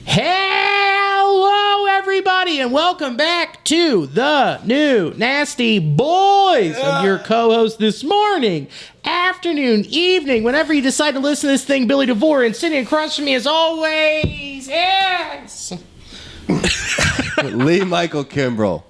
Hello, everybody, and welcome back to the new Nasty Boys. I'm your co-host this morning, afternoon, evening, whenever you decide to listen to this thing, Billy DeVore, and sitting across from me as always, yes, Lee Michael Kimbrell.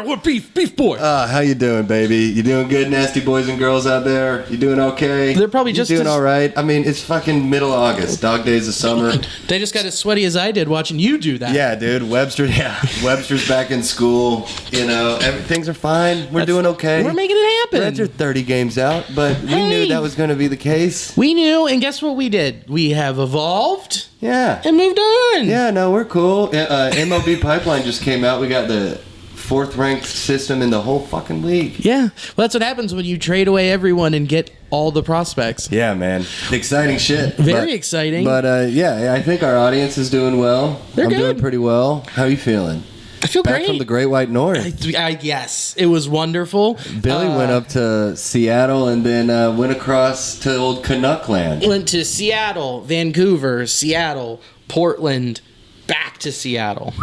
What beef boy? How you doing, baby? You doing good, nasty boys and girls out there? You doing okay? They're probably just doing all right. I mean, it's fucking middle of August, dog days of summer. They just got as sweaty as I did watching you do that. Yeah, dude. Webster's back in school. You know, things are fine. We're doing okay. We're making it happen. Reds are 30 games out, but we knew that was going to be the case. We knew, and guess what we did? We have evolved. Yeah. And moved on. Yeah, no, we're cool. MLB Pipeline just came out. We got the 4th ranked system in the whole fucking league. Yeah. Well, that's what happens when you trade away everyone and get all the prospects. Yeah, man. Exciting shit. Very exciting. But, yeah, I think our audience is doing well. They're good. Doing pretty well. How are you feeling? I feel Back great. from the Great White North. Yes, it was wonderful. Billy went up to Seattle and then went across to old Canuck land. Went to Seattle, Vancouver, Seattle, Portland, back to Seattle.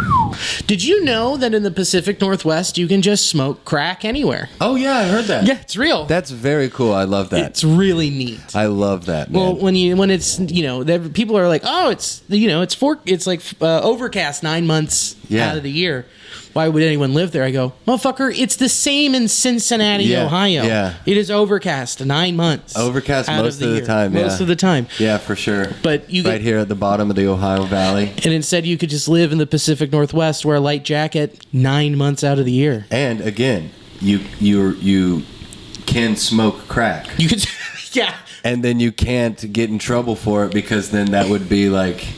Did you know that in the Pacific Northwest you can just smoke crack anywhere? Oh, yeah, I heard that. Yeah, it's real. That's very cool. I love that. It's really neat. I love that, man. Well, when it's people are like, oh, it's overcast 9 months out of the year. Why would anyone live there? I go, motherfucker, it's the same in Cincinnati, Ohio. Yeah. It is overcast 9 months. Overcast most of the year. time, yeah. Most of the time. Yeah, for sure. But you right here at the bottom of the Ohio Valley. And instead you could just live in the Pacific Northwest, wear a light jacket 9 months out of the year. And again, you can smoke crack. You could, yeah. And then you can't get in trouble for it because then that would be like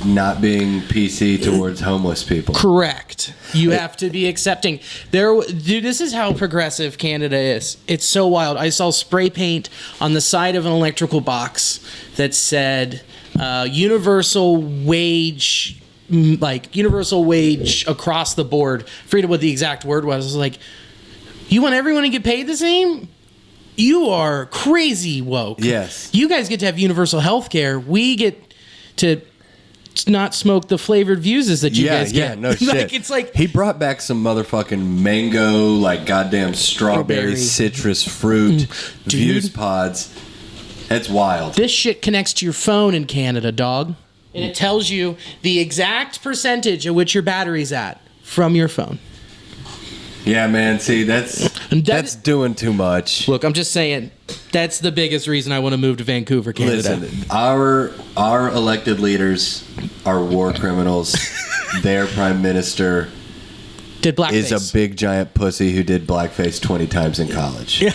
not being PC towards homeless people. Correct. You have to be accepting. Dude, this is how progressive Canada is. It's so wild. I saw spray paint on the side of an electrical box that said universal wage across the board. I forget what the exact word was. I was like, you want everyone to get paid the same? You are crazy woke. Yes. You guys get to have universal health care. We get to not smoke the flavored Vuses that you guys get. Yeah, no shit. It's like he brought back some motherfucking mango, like goddamn strawberry citrus fruit Vuse pods. That's wild. This shit connects to your phone in Canada, dog. And it tells you the exact percentage at which your battery's at from your phone. Yeah, man. See, that's doing too much. Look, I'm just saying, that's the biggest reason I want to move to Vancouver, Canada. Listen, our elected leaders are war criminals. Their prime minister did blackface. is a big giant pussy who did blackface 20 times in college. Yeah.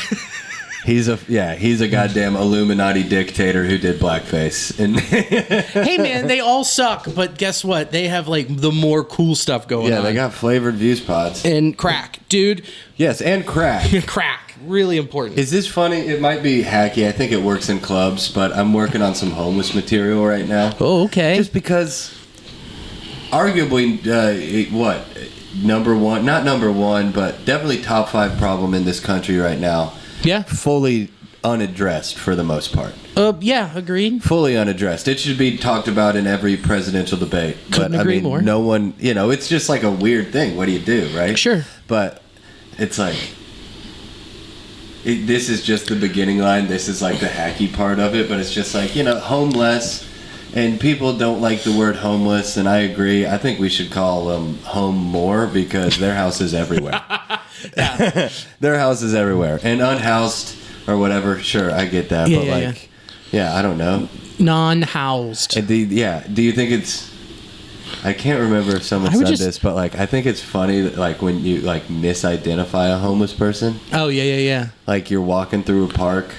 He's a goddamn Illuminati dictator who did blackface. And hey man, they all suck, but guess what? They have like the more cool stuff going on. Yeah, they got flavored Vuse pods. And crack, dude. Yes, and crack. Crack, really important. Is this funny? It might be hacky. I think it works in clubs, but I'm working on some homeless material right now. Oh, okay. Just because arguably not number one, but definitely top 5 problem in this country right now. Yeah. Fully unaddressed for the most part. Yeah, agreed. Fully unaddressed. It should be talked about in every presidential debate. Couldn't agree more. No one, it's just like a weird thing. What do you do, right? Sure. But it's like, this is just the beginning line. This is like the hacky part of it. But it's just like, homeless. And people don't like the word homeless. And I agree. I think we should call them home more because their house is everywhere. Their house is everywhere. And unhoused or whatever, sure, I get that. I don't know. Non-housed. Do you think it's... I can't remember if someone said this, but I think it's funny that when you misidentify a homeless person. Oh, yeah. Like you're walking through a park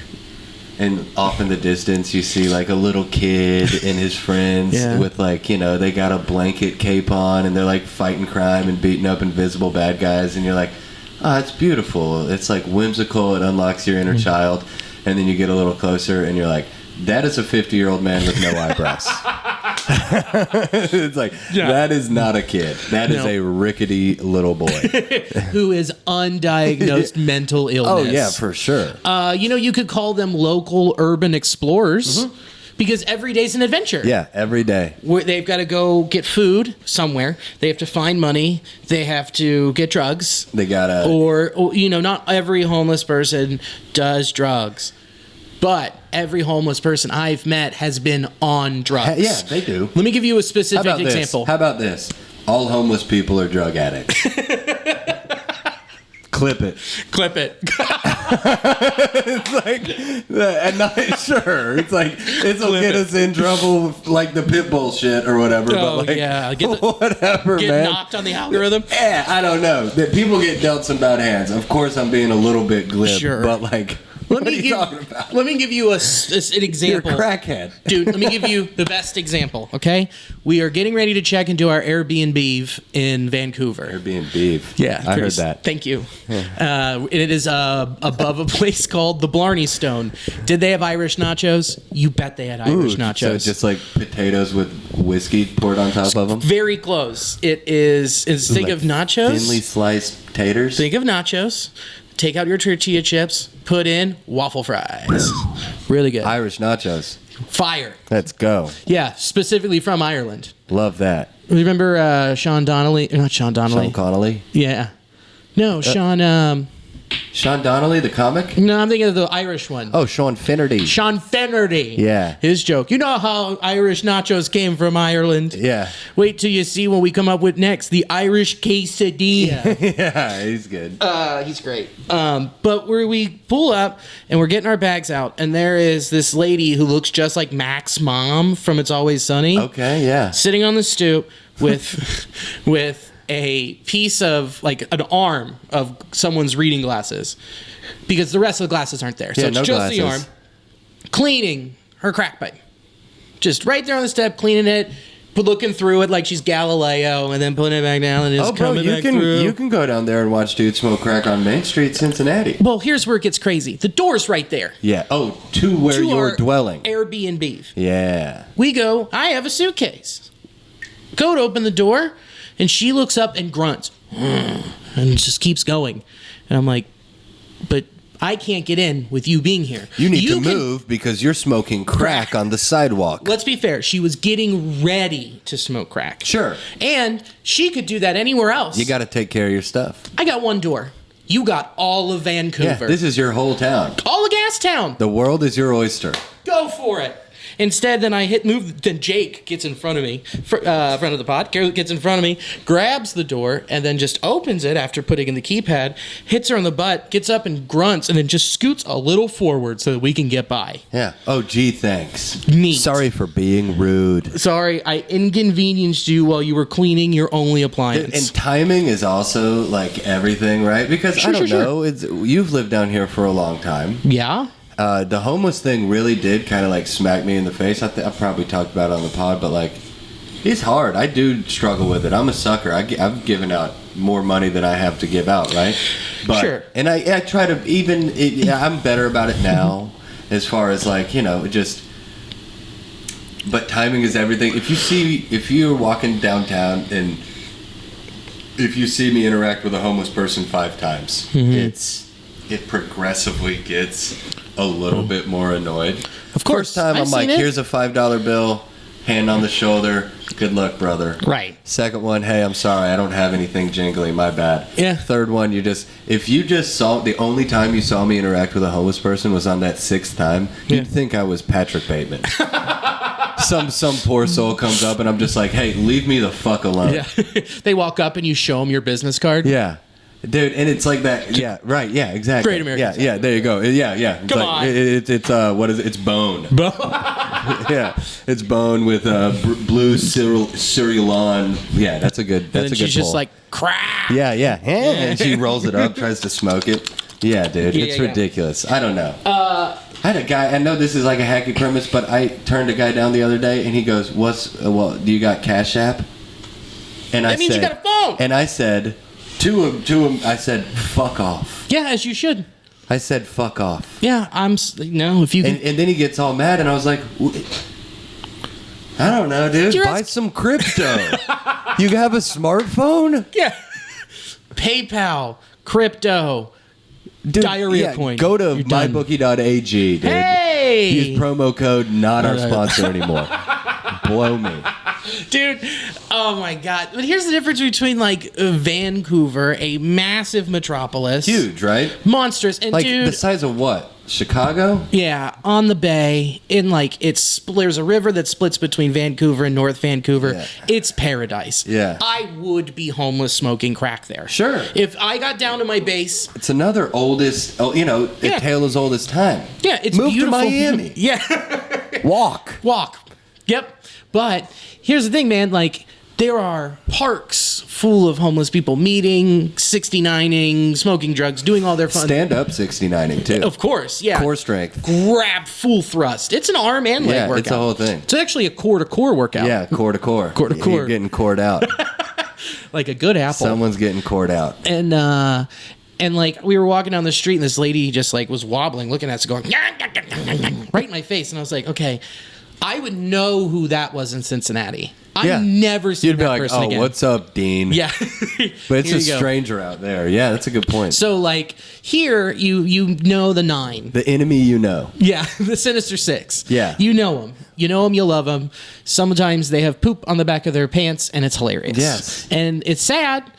and off in the distance you see a little kid and his friends with they got a blanket cape on and they're fighting crime and beating up invisible bad guys and you're like, oh, it's beautiful. It's whimsical. It unlocks your inner child. And then you get a little closer and you're like, that is a 50-year-old man with no eyebrows. It's that is not a kid. That is a rickety little boy. Who is undiagnosed mental illness. Oh, yeah, for sure. You could call them local urban explorers. Mm-hmm. Because every day's an adventure. Yeah, every day. They've got to go get food somewhere. They have to find money. They have to get drugs. They gotta... Or not every homeless person does drugs. But every homeless person I've met has been on drugs. Yeah, they do. Let me give you a specific example. How about this? All homeless people are drug addicts. Clip it. It's like, and not sure. It's like, it'll get us in trouble, like the pit bull shit or whatever. Oh, but like, yeah. Whatever, get man. knocked on the algorithm. Yeah, I don't know. That people get dealt some bad hands. Of course, I'm being a little bit glib, Sure. but like... What are you talking about? Let me give you an example. You're a crackhead. Dude, let me give you the best example, okay? We are getting ready to check into our Airbnb in Vancouver. Airbnb. Yeah. I heard that. Thank you. It is above a place called the Blarney Stone. Did they have Irish nachos? You bet they had Irish nachos. So just like potatoes with whiskey poured on top of them? Very close. It is, think like of nachos. Thinly sliced taters? Think of nachos. Take out your tortilla chips, put in waffle fries. Really good. Irish nachos. Fire. Let's go. Yeah, specifically from Ireland. Love that. Remember Sean Donnelly? Not Sean Donnelly. Sean Connolly? Yeah. No, Sean... Sean Donnelly, the comic? No, I'm thinking of the Irish one. Oh, Sean Finnerty. Sean Finnerty. Yeah. His joke. You know how Irish nachos came from Ireland? Yeah. Wait till you see what we come up with next. The Irish quesadilla. Yeah, he's good. He's great. But where we pull up and we're getting our bags out, and there is this lady who looks just like Mac's mom from It's Always Sunny. Okay, yeah. Sitting on the stoop with a piece of, like, an arm of someone's reading glasses, because the rest of the glasses aren't there. So it's no just glasses. the arm, cleaning her crack pipe. Just right there on the step, cleaning it, looking through it like she's Galileo, and then putting it back down and just coming back through. You can go down there and watch dudes smoke crack on Main Street, Cincinnati. Well, here's where it gets crazy. The door's right there. Yeah. Oh, to where To you're our dwelling. Airbnb. Yeah. We go, I have a suitcase. Go to open the door, and she looks up and grunts. And just keeps going. And I'm like, but I can't get in with you being here. You need to move because you're smoking crack on the sidewalk. Let's be fair. She was getting ready to smoke crack. Sure. And she could do that anywhere else. You got to take care of your stuff. I got one door. You got all of Vancouver. Yeah, this is your whole town. All of Gastown. The world is your oyster. Go for it. Instead, then I hit move. Then Jake gets in front of me, front of the pod. Gets in front of me, grabs the door, and then just opens it after putting in the keypad. Hits her on the butt, gets up and grunts, and then just scoots a little forward so that we can get by. Yeah. Oh, gee, thanks. Neat. Sorry for being rude. Sorry, I inconvenienced you while you were cleaning your only appliance. And timing is also like everything, right? Because I don't know. You've lived down here for a long time. Yeah. The homeless thing really did kind of like smack me in the face. I probably talked about it on the pod, but like, it's hard. I do struggle with it. I'm a sucker. I've given out more money than I have to give out, right? But, sure. And I try to I'm better about it now, as far as like, just. But timing is everything. If you're walking downtown and if you see me interact with a homeless person 5 times, it progressively gets a little bit more annoyed. Of course. First time, I'm like, here's a $5 bill, hand on the shoulder, good luck, brother. Right. Second one, hey, I'm sorry, I don't have anything jingly, my bad. Yeah. Third one, if you just saw, the only time you saw me interact with a homeless person was on that 6th time, you'd think I was Patrick Bateman. Some poor soul comes up and I'm just like, hey, leave me the fuck alone. Yeah. They walk up and you show them your business card. Yeah. Dude, and it's like that. Yeah, right. Yeah, exactly. Great American. Yeah, there you go. Yeah. It's Come like, on. It's what is it? It's bone. Yeah, it's bone with blue cereal on. Yeah, that's a good. That's And then a good she's just pull. like, crap. Yeah. And she rolls it up, tries to smoke it. Yeah, dude, it's ridiculous. I don't know. I had a guy. I know this is like a hacky premise, but I turned a guy down the other day, and he goes, do you got Cash App?" And I That means said, you got a phone. And I said. To him, I said, fuck off. Yeah, as you should. I said, fuck off. Yeah, if you can. And then he gets all mad, and I was like, I don't know, dude. Buy some crypto. You have a smartphone? Yeah. PayPal, crypto, Dude, diarrhea coin. Go to You're done. mybookie.ag, dude. Hey! Use promo code, not our sponsor anymore. Blow me. Dude, oh my God. But here's the difference between like Vancouver, a massive metropolis. Huge, right? Monstrous. And Like dude, the size of what? Chicago? yeah, on the bay, in like there's a river that splits between Vancouver and North Vancouver. Yeah. It's paradise. Yeah. I would be homeless smoking crack there. Sure. If I got down to my base. It's another oldest, a tale as old as time. Yeah, it's Move beautiful. to Miami. Yeah. Walk. Yep. But here's the thing, man. Like, there are parks full of homeless people meeting, 69ing, smoking drugs, doing all their fun. Stand up 69ing, too. Of course, yeah. Core strength. Grab full thrust. It's an arm and leg workout. It's a whole thing. It's actually a core-to-core workout. Yeah, core to core. Core to core. You're getting cored out. Like a good apple. Someone's getting cored out. And like we were walking down the street and this lady just like was wobbling, looking at us going right in my face. And I was like, okay, I would know who that was in Cincinnati. I've never seen that person again. Oh, what's up, Dean? Yeah. But it's Here a you go. stranger out there. Yeah, that's a good point. So like here you know the 9. The enemy you know. Yeah, the Sinister 6. Yeah. You know them. You know them, you love them. Sometimes they have poop on the back of their pants and it's hilarious. Yes. And it's sad.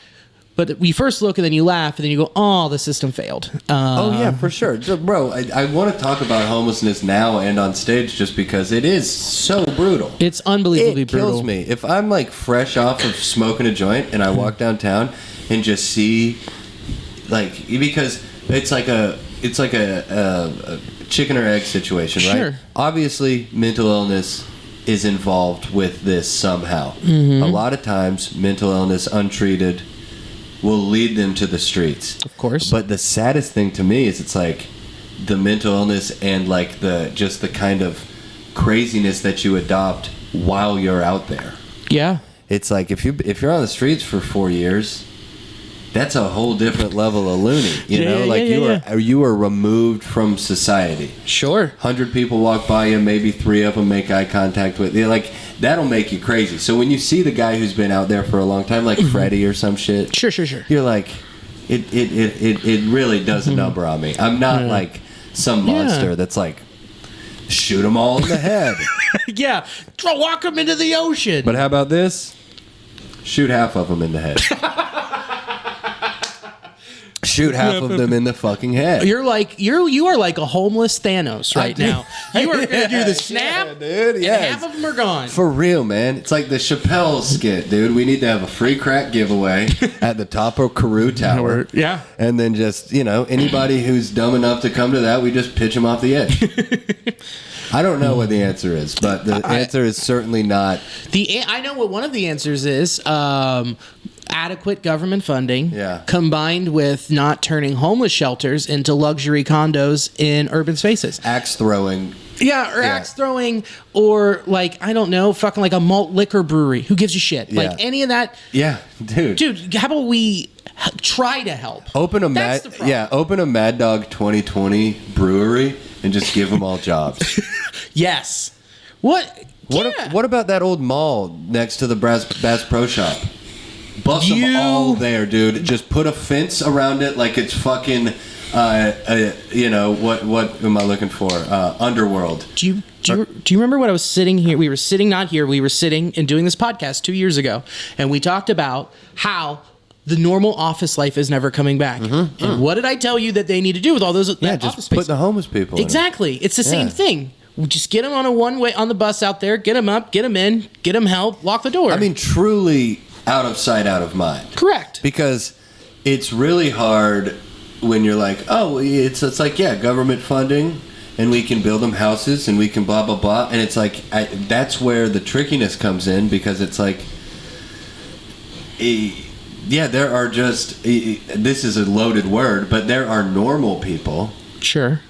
But we first look and then you laugh and then you go, oh, the system failed. Oh, yeah, for sure. Bro, I want to talk about homelessness now and on stage just because it is so brutal. It's unbelievably brutal. It kills me. If I'm like fresh off of smoking a joint and I walk downtown and just see, like, because it's like a chicken or egg situation, right? Sure. Obviously, mental illness is involved with this somehow. Mm-hmm. A lot of times, mental illness untreated will lead them to the streets. Of course. But the saddest thing to me is it's like the mental illness and like the kind of craziness that you adopt while you're out there. Yeah. It's like if you're on the streets for 4 years, that's a whole different level of loony. You are removed from society. Sure. 100 people walk by you, maybe 3 of them make eye contact with you. Like, that'll make you crazy. So when you see the guy who's been out there for a long time, like Freddie or some shit, Sure. you're like, it really does a number on me. I'm not like some monster that's like, shoot them all in the head. Yeah. Walk them into the ocean. But how about this? Shoot half of them in the head. Shoot half of them in the fucking head. You are like a homeless Thanos right now. You are going to do the snap, dude. and Yes. half of them are gone. For real, man. It's like the Chappelle skit, dude. We need to have a free crack giveaway at the top of Carew Tower. Yeah. And then just, anybody who's dumb enough to come to that, we just pitch them off the edge. I don't know what the answer is, but the answer is certainly not. I know what one of the answers is. Adequate government funding, combined with not turning homeless shelters into luxury condos in urban spaces. Axe throwing. Yeah, or axe throwing, or like, I don't know, fucking like a malt liquor brewery. Who gives a shit? Yeah. Like any of that. Yeah, dude. Dude, how about we try to help? Open a Mad Dog 2020 brewery and just give them all jobs. Yes. What about that old mall next to the Bass Pro Shop? Bust them all there, dude. Just put a fence around it like it's fucking, what am I looking for? Underworld. Do you remember what I was sitting here? We were sitting and doing this podcast 2 years ago, and we talked about how the normal office life is never coming back. Mm-hmm. And what did I tell you that they need to do with all those office just space? Put the homeless people Exactly. It's the same thing. We just get them on a one-way on the bus out there, get them up, get them in, get them help, lock the door. I mean, truly out of sight, out of mind. Correct. Because it's really hard when you're like, oh, it's like, government funding, and we can build them houses, and we can blah, blah, blah. And it's like, that's where the trickiness comes in, because it's like, there are just, this is a loaded word, but there are normal people. Sure.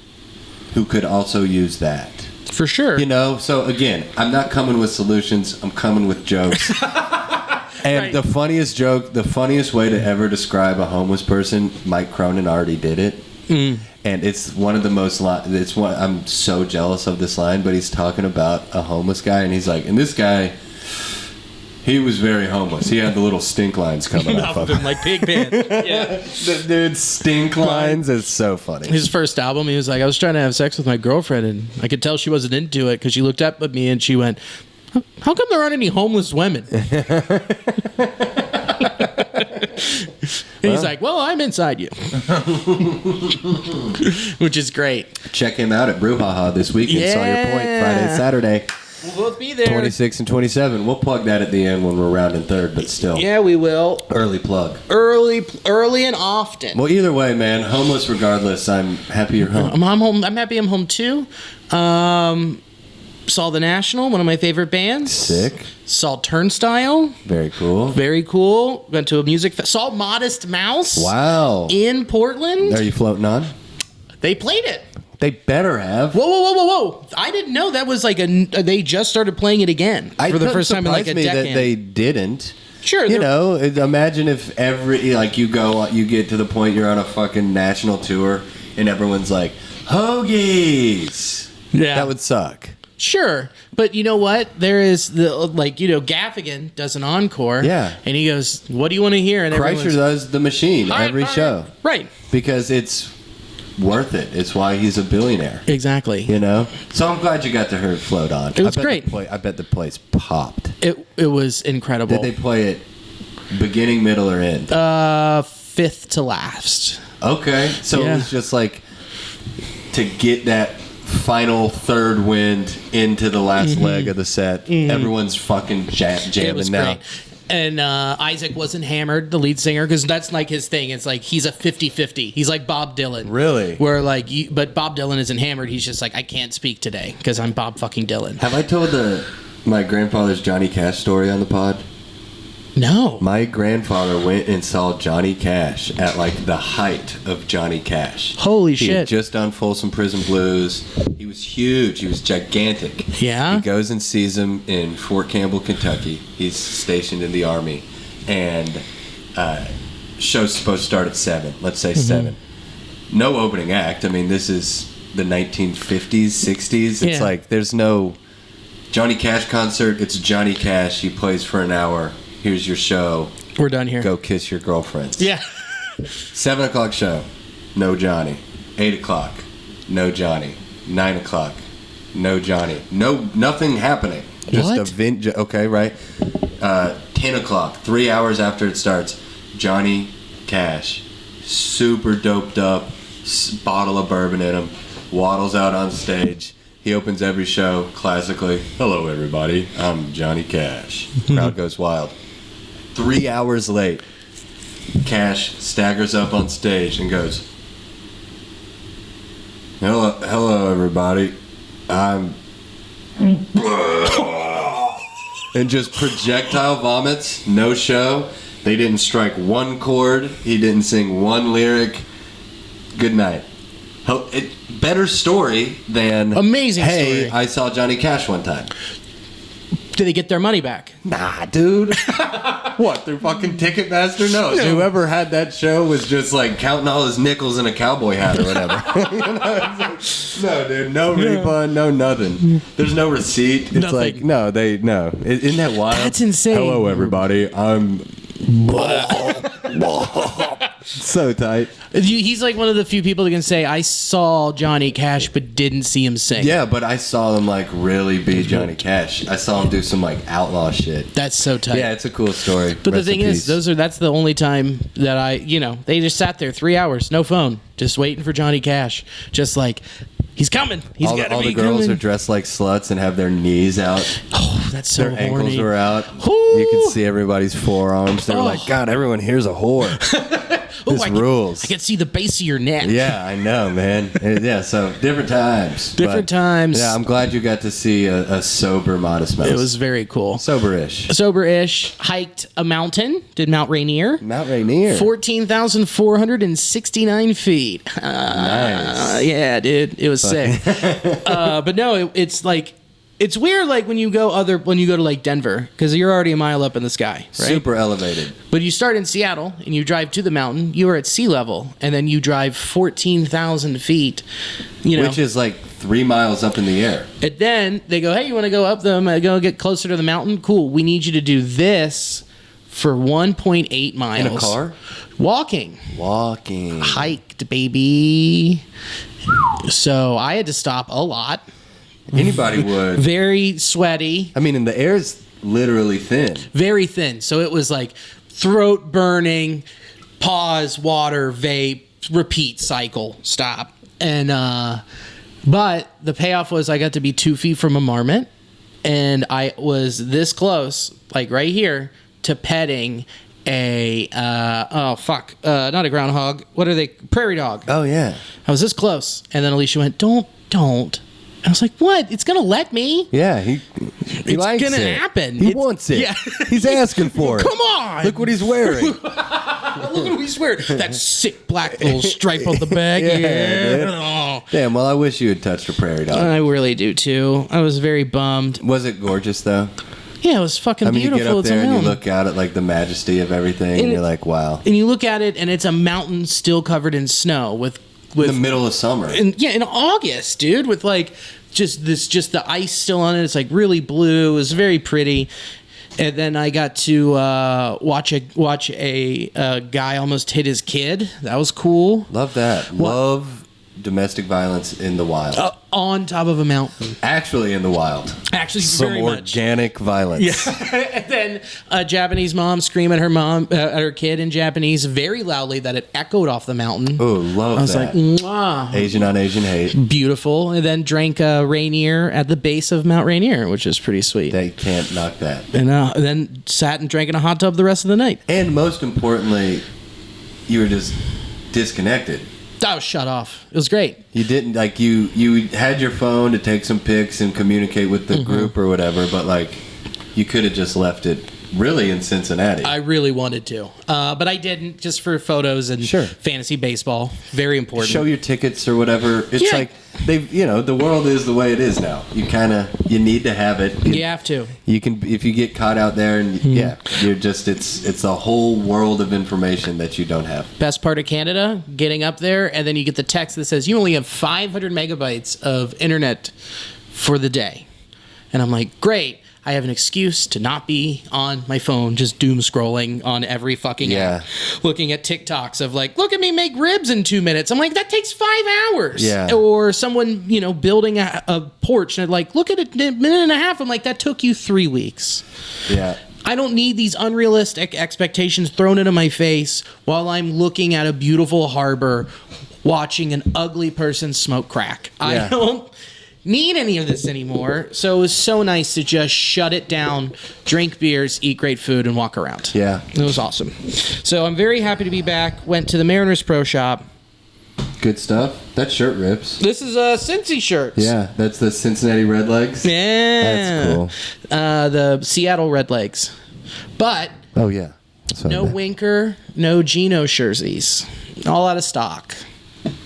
Who could also use that. For sure. So again, I'm not coming with solutions, I'm coming with jokes. And the funniest way to ever describe a homeless person, Mike Cronin already did it. And it's one of the most, I'm so jealous of this line, but he's talking about a homeless guy, and he's like, and this guy, He was very homeless. He had the little stink lines coming off of him. Like pig pants. Yeah. Dude, stink lines is so funny. His first album, he was like, I was trying to have sex with my girlfriend, and I could tell she wasn't into it because she looked up at me and she went, how come there aren't any homeless women? And he's like, well, I'm inside you. Which is great. Check him out at Brouhaha this weekend. Sawyer Point, Friday and Saturday. We'll both be there. 26 and 27. We'll plug that at the end when we're rounding third, but still. Yeah, we will. Early plug. Early and often. Well, either way, man, homeless regardless, I'm happy you're home. I'm home. I'm happy I'm home too. Saw The National, one of my favorite bands. Sick. Saw Turnstile. Very cool. Very cool. Went to a music saw Modest Mouse. Wow. In Portland. Are you floating on? They played it. They better have. Whoa. I didn't know that was like they just started playing it again for the first time in like a decade. That they didn't. Sure. You know, imagine if you get to the point you're on a fucking national tour and everyone's like, Hoagies. Yeah. That would suck. Sure, but you know what? There is Gaffigan does an encore. Yeah, and he goes, "What do you want to hear?" And Kreischer does The Machine every show, right? Because it's worth it. It's why he's a billionaire. Exactly. You know. So I'm glad you got to hear Float On. It was great. I bet the place popped. It was incredible. Did they play it beginning, middle, or end? Fifth to last. Okay, so it was just like to get that final third wind into the last leg of the set. Everyone's fucking jamming now. Great. And Isaac wasn't hammered, the lead singer, because that's like his thing. It's like he's a 50-50. He's like Bob Dylan. Really? Where but Bob Dylan isn't hammered. He's just like, I can't speak today because I'm Bob fucking Dylan. Have I told my grandfather's Johnny Cash story on the pod? No. My grandfather went and saw Johnny Cash at like the height of Johnny Cash. Holy shit. He had just done Folsom Prison Blues. He was huge. He was gigantic. Yeah? He goes and sees him in Fort Campbell, Kentucky. He's stationed in the Army. And show's supposed to start at 7. Let's say 7. No opening act. I mean, this is the 1950s, 60s. It's like there's no Johnny Cash concert. It's Johnny Cash. He plays for an hour. Here's your show. We're done here. Go kiss your girlfriends. Yeah. 7 o'clock show. No Johnny. 8 o'clock. No Johnny. 9 o'clock. No Johnny. Nothing happening. Just what? Okay, right. 10 o'clock. 3 hours after it starts. Johnny Cash. Super doped up. Bottle of bourbon in him. Waddles out on stage. He opens every show classically. Hello, everybody. I'm Johnny Cash. Crowd goes wild. 3 hours late, Cash staggers up on stage and goes, Hello, everybody. I'm... and just projectile vomits. No show. They didn't strike one chord. He didn't sing one lyric. Good night. Better story than... Amazing hey, story. I saw Johnny Cash one time. Did they get their money back? Nah, dude. What, through fucking Ticketmaster? No. Whoever had that show was just like counting all his nickels in a cowboy hat or whatever. No, dude. No refund, no nothing. There's no receipt. It's nothing. Like, no. Isn't that wild? That's insane. Hello, everybody. I'm... So tight. He's like one of the few people that can say, I saw Johnny Cash but didn't see him sing. Yeah, but I saw him like really be Johnny Cash. I saw him do some like outlaw shit. That's so tight. Yeah, it's a cool story. But the thing is, that's the only time that they just sat there 3 hours, no phone, just waiting for Johnny Cash. Just like, he's coming. He's got to be coming. All the girls are dressed like sluts and have their knees out. Oh, that's so horny. Their ankles are out. Ooh. You can see everybody's forearms. They're like, God, everyone here's a whore. This rules. I can see the base of your neck. Yeah, I know, man. Yeah, so different times. Different times. Yeah, I'm glad you got to see a sober Modest Mouse. It was very cool. Sober-ish. Sober-ish. Hiked a mountain. Did Mount Rainier. 14,469 feet. Nice. Yeah, dude. It was sick. But no, it's like... It's weird, like when you go to like Denver, because you're already a mile up in the sky, right? Super elevated. But you start in Seattle and you drive to the mountain, you are at sea level, and then you drive 14,000 feet, which is like 3 miles up in the air. And then they go, hey, you want to go up them, go get closer to the mountain? Cool. We need you to do this for 1.8 miles. In a car? Walking. Hiked, baby. So I had to stop a lot. Anybody would. Very sweaty. I mean, and the air's literally thin. Very thin. So it was like throat burning, pause, water, vape, repeat cycle, stop. And, but the payoff was I got to be 2 feet from a marmot, and I was this close, like right here, to petting a, not a groundhog. What are they? Prairie dog. Oh, yeah. I was this close. And then Alicia went, don't. I was like, what? It's going to let me. Yeah, he likes it. It's going to happen. He wants it. Yeah. He's asking for it. Come on. Look what he's wearing. Look what he's wearing. That sick black little stripe on the back. Yeah. Oh. Damn, well, I wish you had touched a prairie dog. I really do, too. I was very bummed. Was it gorgeous, though? Yeah, it was fucking beautiful. You get up there and you look out at like the majesty of everything, and you're like, wow. And you look at it, and it's a mountain still covered in snow with in the middle of summer. In August, dude, with like just the ice still on it. It's like really blue. It was very pretty. And then I got to watch a guy almost hit his kid. That was cool. Love that. Love domestic violence in the wild. On top of a mountain. Actually in the wild. Actually, some very much. Organic violence. Yeah. And then a Japanese mom scream at her kid in Japanese very loudly that it echoed off the mountain. Oh, love that. I was like, mwah. Asian on Asian hate. Beautiful. And then drank Rainier at the base of Mount Rainier, which is pretty sweet. They can't knock that. And then sat and drank in a hot tub the rest of the night. And most importantly, you were just disconnected. I was shut off. It was great. You didn't, like, you had your phone to take some pics and communicate with the group or whatever, but, like, you could have just left it really in Cincinnati. I really wanted to. But I didn't, just for photos and fantasy baseball. Very important. Show your tickets or whatever. It's like, the world is the way it is now. You need to have it. You have to. You can, if you get caught out there and you're just, it's a whole world of information that you don't have. Best part of Canada, getting up there, and then you get the text that says you only have 500 megabytes of internet for the day. And I'm like, great. I have an excuse to not be on my phone just doom scrolling on every fucking app. Looking at TikToks of like, look at me make ribs in 2 minutes. I'm like, that takes 5 hours. Yeah. Or someone, building a porch and like, look at it in a minute and a half. I'm like, that took you 3 weeks. Yeah. I don't need these unrealistic expectations thrown into my face while I'm looking at a beautiful harbor watching an ugly person smoke crack. Yeah. I don't need any of this anymore. So it was so nice to just shut it down, drink beers, eat great food, and walk around. Yeah. It was awesome. So I'm very happy to be back. Went to the Mariners Pro Shop. Good stuff. That shirt rips. This is a Cincy shirt. Yeah, that's the Cincinnati Redlegs. Yeah. That's cool. The Seattle Redlegs. But oh, yeah. No Winker, no Geno jerseys. All out of stock.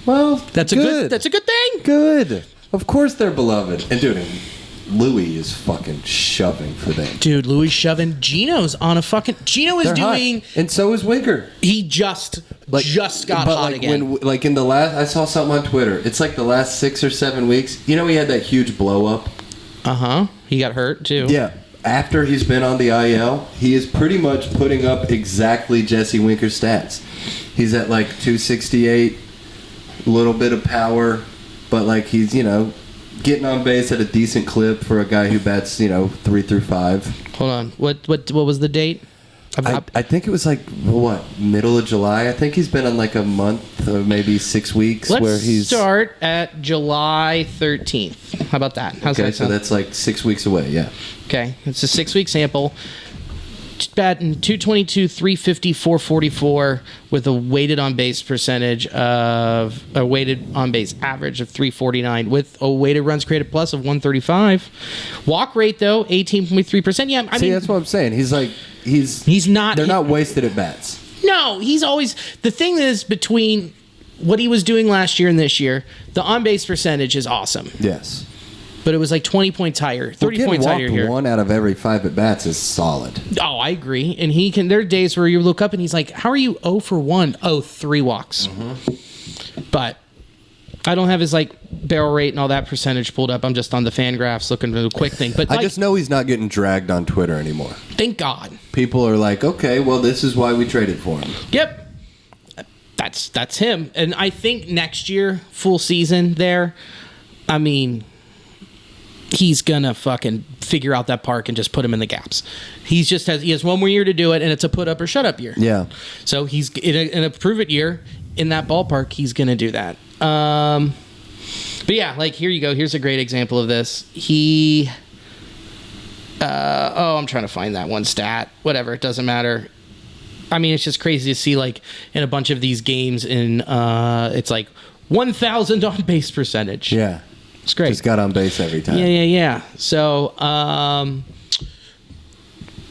Well, that's a good thing. Good. Of course they're beloved. And dude, Louis is fucking shoving for them. Dude, Louis shoving. Gino's on a fucking... Gino is doing... Hot. And so is Winker. He just got hot again. When, in the last... I saw something on Twitter. It's like the last 6 or 7 weeks. He had that huge blow up. Uh-huh. He got hurt, too. Yeah. After he's been on the IL, he is pretty much putting up exactly Jesse Winker's stats. He's at like 268, a little bit of power... But, like, he's, getting on base at a decent clip for a guy who bats, 3 through 5. Hold on. What was the date? I think it was, like, middle of July? I think he's been on, like, a month or maybe 6 weeks where he's... Let's start at July 13th. How about that? How's that sound? So that's, like, 6 weeks away, yeah. Okay. It's a 6-week sample. Batting 222, 350, 444 with a weighted on base percentage of a weighted on base average of 349 with a weighted runs created plus of 135. Walk rate though 18.3%. Yeah, I mean that's what I'm saying. He's not. They're not wasted at bats. No, he's always the thing is between what he was doing last year and this year. The on base percentage is awesome. Yes. but it was like 20 points higher, 30 Well, points higher getting here. walked 1 out of every 5 at-bats is solid. Oh, I agree. And he can. There are days where you look up and he's like, "How are you 0 for 1?" Oh, 3 walks. But I don't have his like barrel rate and all that percentage pulled up. I'm just on the fan graphs looking for the quick thing. But I like, just know he's not getting dragged on Twitter anymore. thank God. People are like, okay, well, this is why we traded for him. Yep. That's him. And I think next year, full season there, I mean, he's gonna fucking figure out that park and just put him in the gaps. He has 1 more year to do it, and it's a put up or shut up year. Yeah. So he's in a prove it year in that ballpark. He's gonna do that. But yeah, like here you go. Here's a great example of this. I'm trying to find that one stat. Whatever, it doesn't matter. I mean, it's just crazy to see like in a bunch of these games it's like 1,000 on base percentage. Yeah. It's great. Just got on base every time. Yeah. So,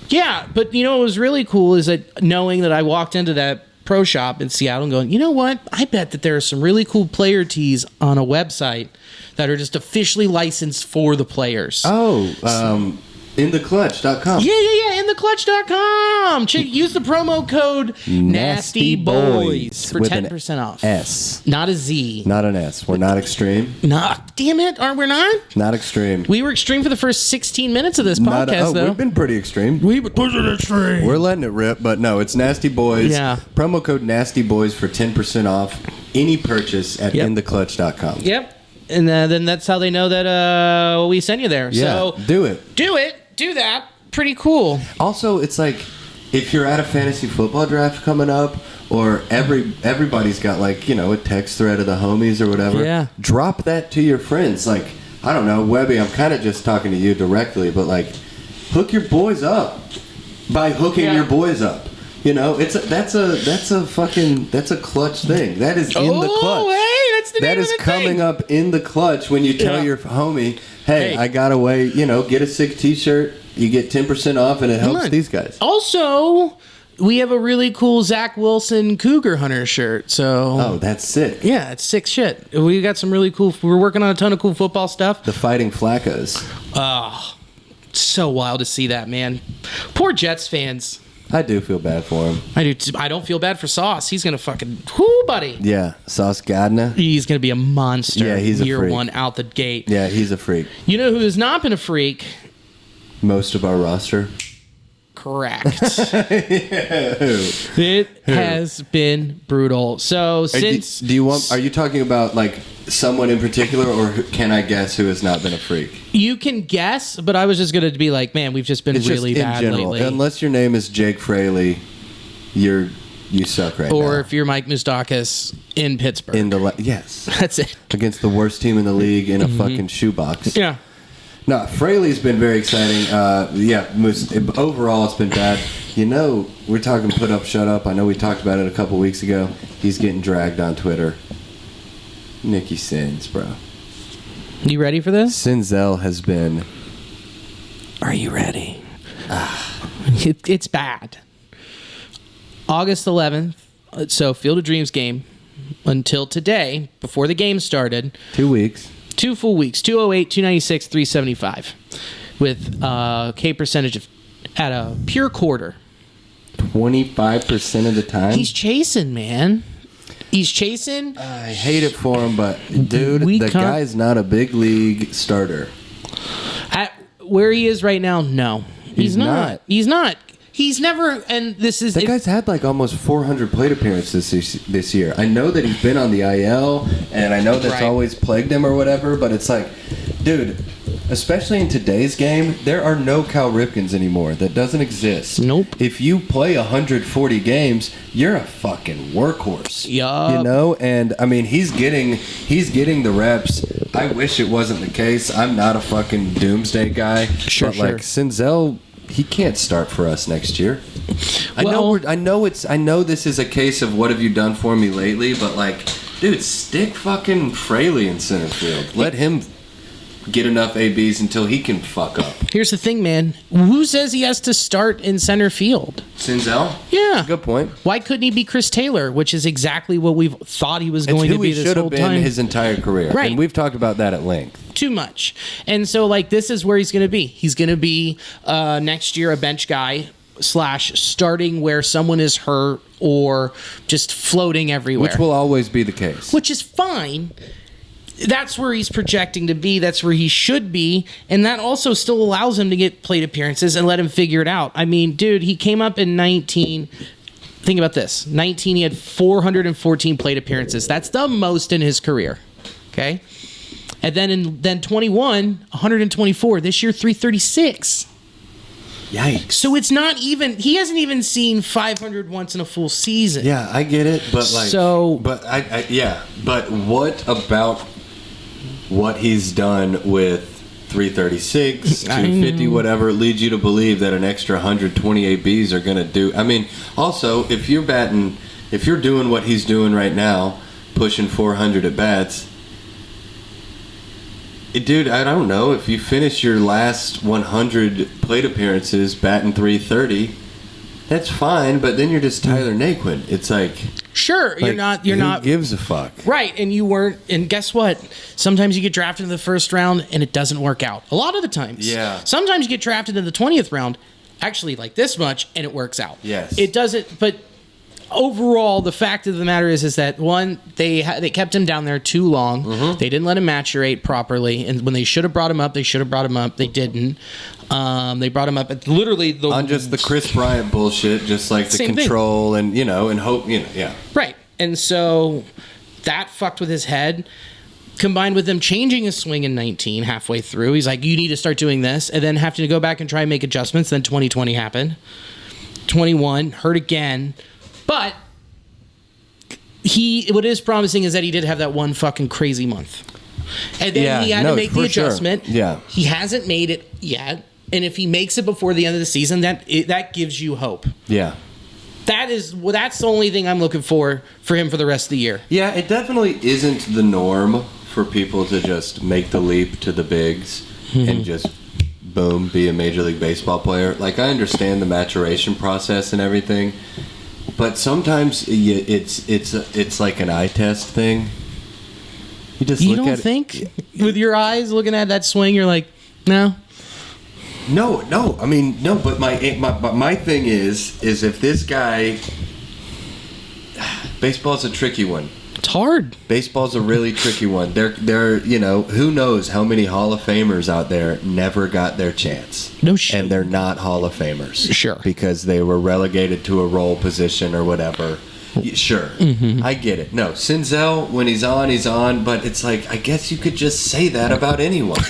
yeah, but you know what was really cool is that knowing that I walked into that pro shop in Seattle and going, you know what? I bet that there are some really cool player tees on a website that are just officially licensed for the players. Oh, intheclutch.com. Yeah. Intheclutch.com. Use the promo code NASTYBOYS for with 10% off. S. Not a Z. Not an S. We're not extreme. Nah, damn it. Aren't we not? Not extreme. We were extreme for the first 16 minutes of this podcast, though. We've been pretty extreme. We've been pushing extreme. We're letting it rip, but no, it's Nasty Boys. Yeah. Promo code Nasty Boys for 10% off any purchase at intheclutch.com. Yep. And then that's how they know that we sent you there. Yeah, So do it. Do that. Pretty cool. Also, it's like if you're at a fantasy football draft coming up, or everybody's got like, you know, a text thread of the homies or whatever. Yeah. Drop that to your friends. Like, I don't know, Webby, I'm kind of just talking to you directly, but like, hook your boys up by hooking your boys up. You know, that's a clutch thing. That is in the clutch. Hey, that's the That name is of the coming thing. up in the clutch when you tell your homie, hey, I got away, you know, get a sick t-shirt, you get 10% off, and it helps these guys. Also, we have a really cool Zach Wilson Cougar Hunter shirt. So, oh, that's sick. Yeah, it's sick shit. We got some really cool. We're working on a ton of cool football stuff. The Fighting Flaccos. Oh, so wild to see that, man. Poor Jets fans. I do feel bad for him. I do. I don't feel bad for Sauce. He's gonna fucking whoo, buddy. Yeah, Sauce Gardner. He's gonna be a monster. Yeah, he's a year freak. one out the gate. Yeah, he's a freak. You know who has not been a freak? Most of our roster. Correct. It has been brutal. So since Are you talking about like someone in particular, or can I guess who has not been a freak? You can guess, but I was just going to be like, man, we've just been really bad lately. Unless your name is Jake Fraley, you suck right now. Or if you're Mike Moustakis in Pittsburgh. Yes. That's it. Against the worst team in the league in a fucking shoebox. Yeah. No, Fraley's been very exciting. Overall, it's been bad. You know, we're talking put up, shut up. I know we talked about it a couple weeks ago. He's getting dragged on Twitter. Nicky Sins, bro. You ready for this? Senzel has been... Are you ready? It's bad. August 11th, so Field of Dreams game, until today, before the game started. 2 weeks. 2 full weeks, 208, 296, 375, with K percentage at a pure quarter. 25% of the time? He's chasing, man. He's chasing. I hate it for him, but dude, the guy's not a big league starter. At where he is right now, no. He's not. He's not. He's never, and this is... That guy's had like almost 400 plate appearances this year. I know that he's been on the IL, and I know that's always plagued him or whatever, but it's like, dude, especially in today's game, there are no Cal Ripkins anymore. That doesn't exist. Nope. If you play 140 games, you're a fucking workhorse. Yup. You know, and I mean, he's getting the reps. I wish it wasn't the case. I'm not a fucking doomsday guy. Sure, but like Senzel... He can't start for us next year. I know this is a case of what have you done for me lately, but like, dude, stick fucking Fraley in center field. Let him get enough ABs until he can fuck up. Here's the thing, man. Who says he has to start in center field? Senzel? Yeah. Good point. Why couldn't he be Chris Taylor, which is exactly what we've thought he was going to be this whole time? It's who he should have been his entire career. Right. And we've talked about that at length. too much. And so, like, this is where he's going to be. He's going to be next year a bench guy / starting where someone is hurt or just floating everywhere. Which will always be the case. Which is fine. That's where he's projecting to be. That's where he should be. And that also still allows him to get plate appearances and let him figure it out. I mean, dude, he came up in 19. Think about this. 19, he had 414 plate appearances. That's the most in his career. Okay? And then 21, 124. This year, 336. Yikes. So it's not even, he hasn't even seen 500 once in a full season. Yeah, I get it, but like, so, but but what about what he's done with 336, 250, whatever, leads you to believe that an extra 128 Bs are going to do? I mean, also, if you're doing what he's doing right now, pushing 400 at bats, dude, I don't know. If you finish your last 100 plate appearances batting 330, that's fine. But then you're just Tyler Naquin. It's like, sure, you're not. Who gives a fuck? Right, and you weren't. And guess what? Sometimes you get drafted in the first round and it doesn't work out. A lot of the times. Yeah. Sometimes you get drafted in the 20th round, actually like this much, and it works out. Yes. It doesn't. But overall, the fact of the matter is that one, they kept him down there too long. Mm-hmm. They didn't let him maturate properly, and when they should have brought him up, they should have brought him up. They didn't. They brought him up at literally on just the Chris Bryant bullshit, just like the control thing. And hope, yeah. Right, and so that fucked with his head. Combined with them changing his swing in 19 halfway through, he's like, you need to start doing this, and then having to go back and try and make adjustments. Then 2020 happened. 21 hurt again. But what is promising is that he did have that one fucking crazy month. And then he had to make the adjustment. Sure. Yeah. He hasn't made it yet. And if he makes it before the end of the season, that gives you hope. Yeah. That's the only thing I'm looking for him for the rest of the year. Yeah, it definitely isn't the norm for people to just make the leap to the bigs and just boom, be a Major League Baseball player. Like, I understand the maturation process and everything. But sometimes it's like an eye test thing. You don't think with your eyes looking at that swing, you're like, no. No. I mean, no. But my thing is if this guy, baseball's a tricky one. It's hard. Baseball's a really tricky one. They're who knows how many Hall of Famers out there never got their chance. No shit. And they're not Hall of Famers. Sure. Because they were relegated to a role position or whatever. Sure. Mm-hmm. I get it. No, Senzel, when he's on, but it's like, I guess you could just say that about anyone.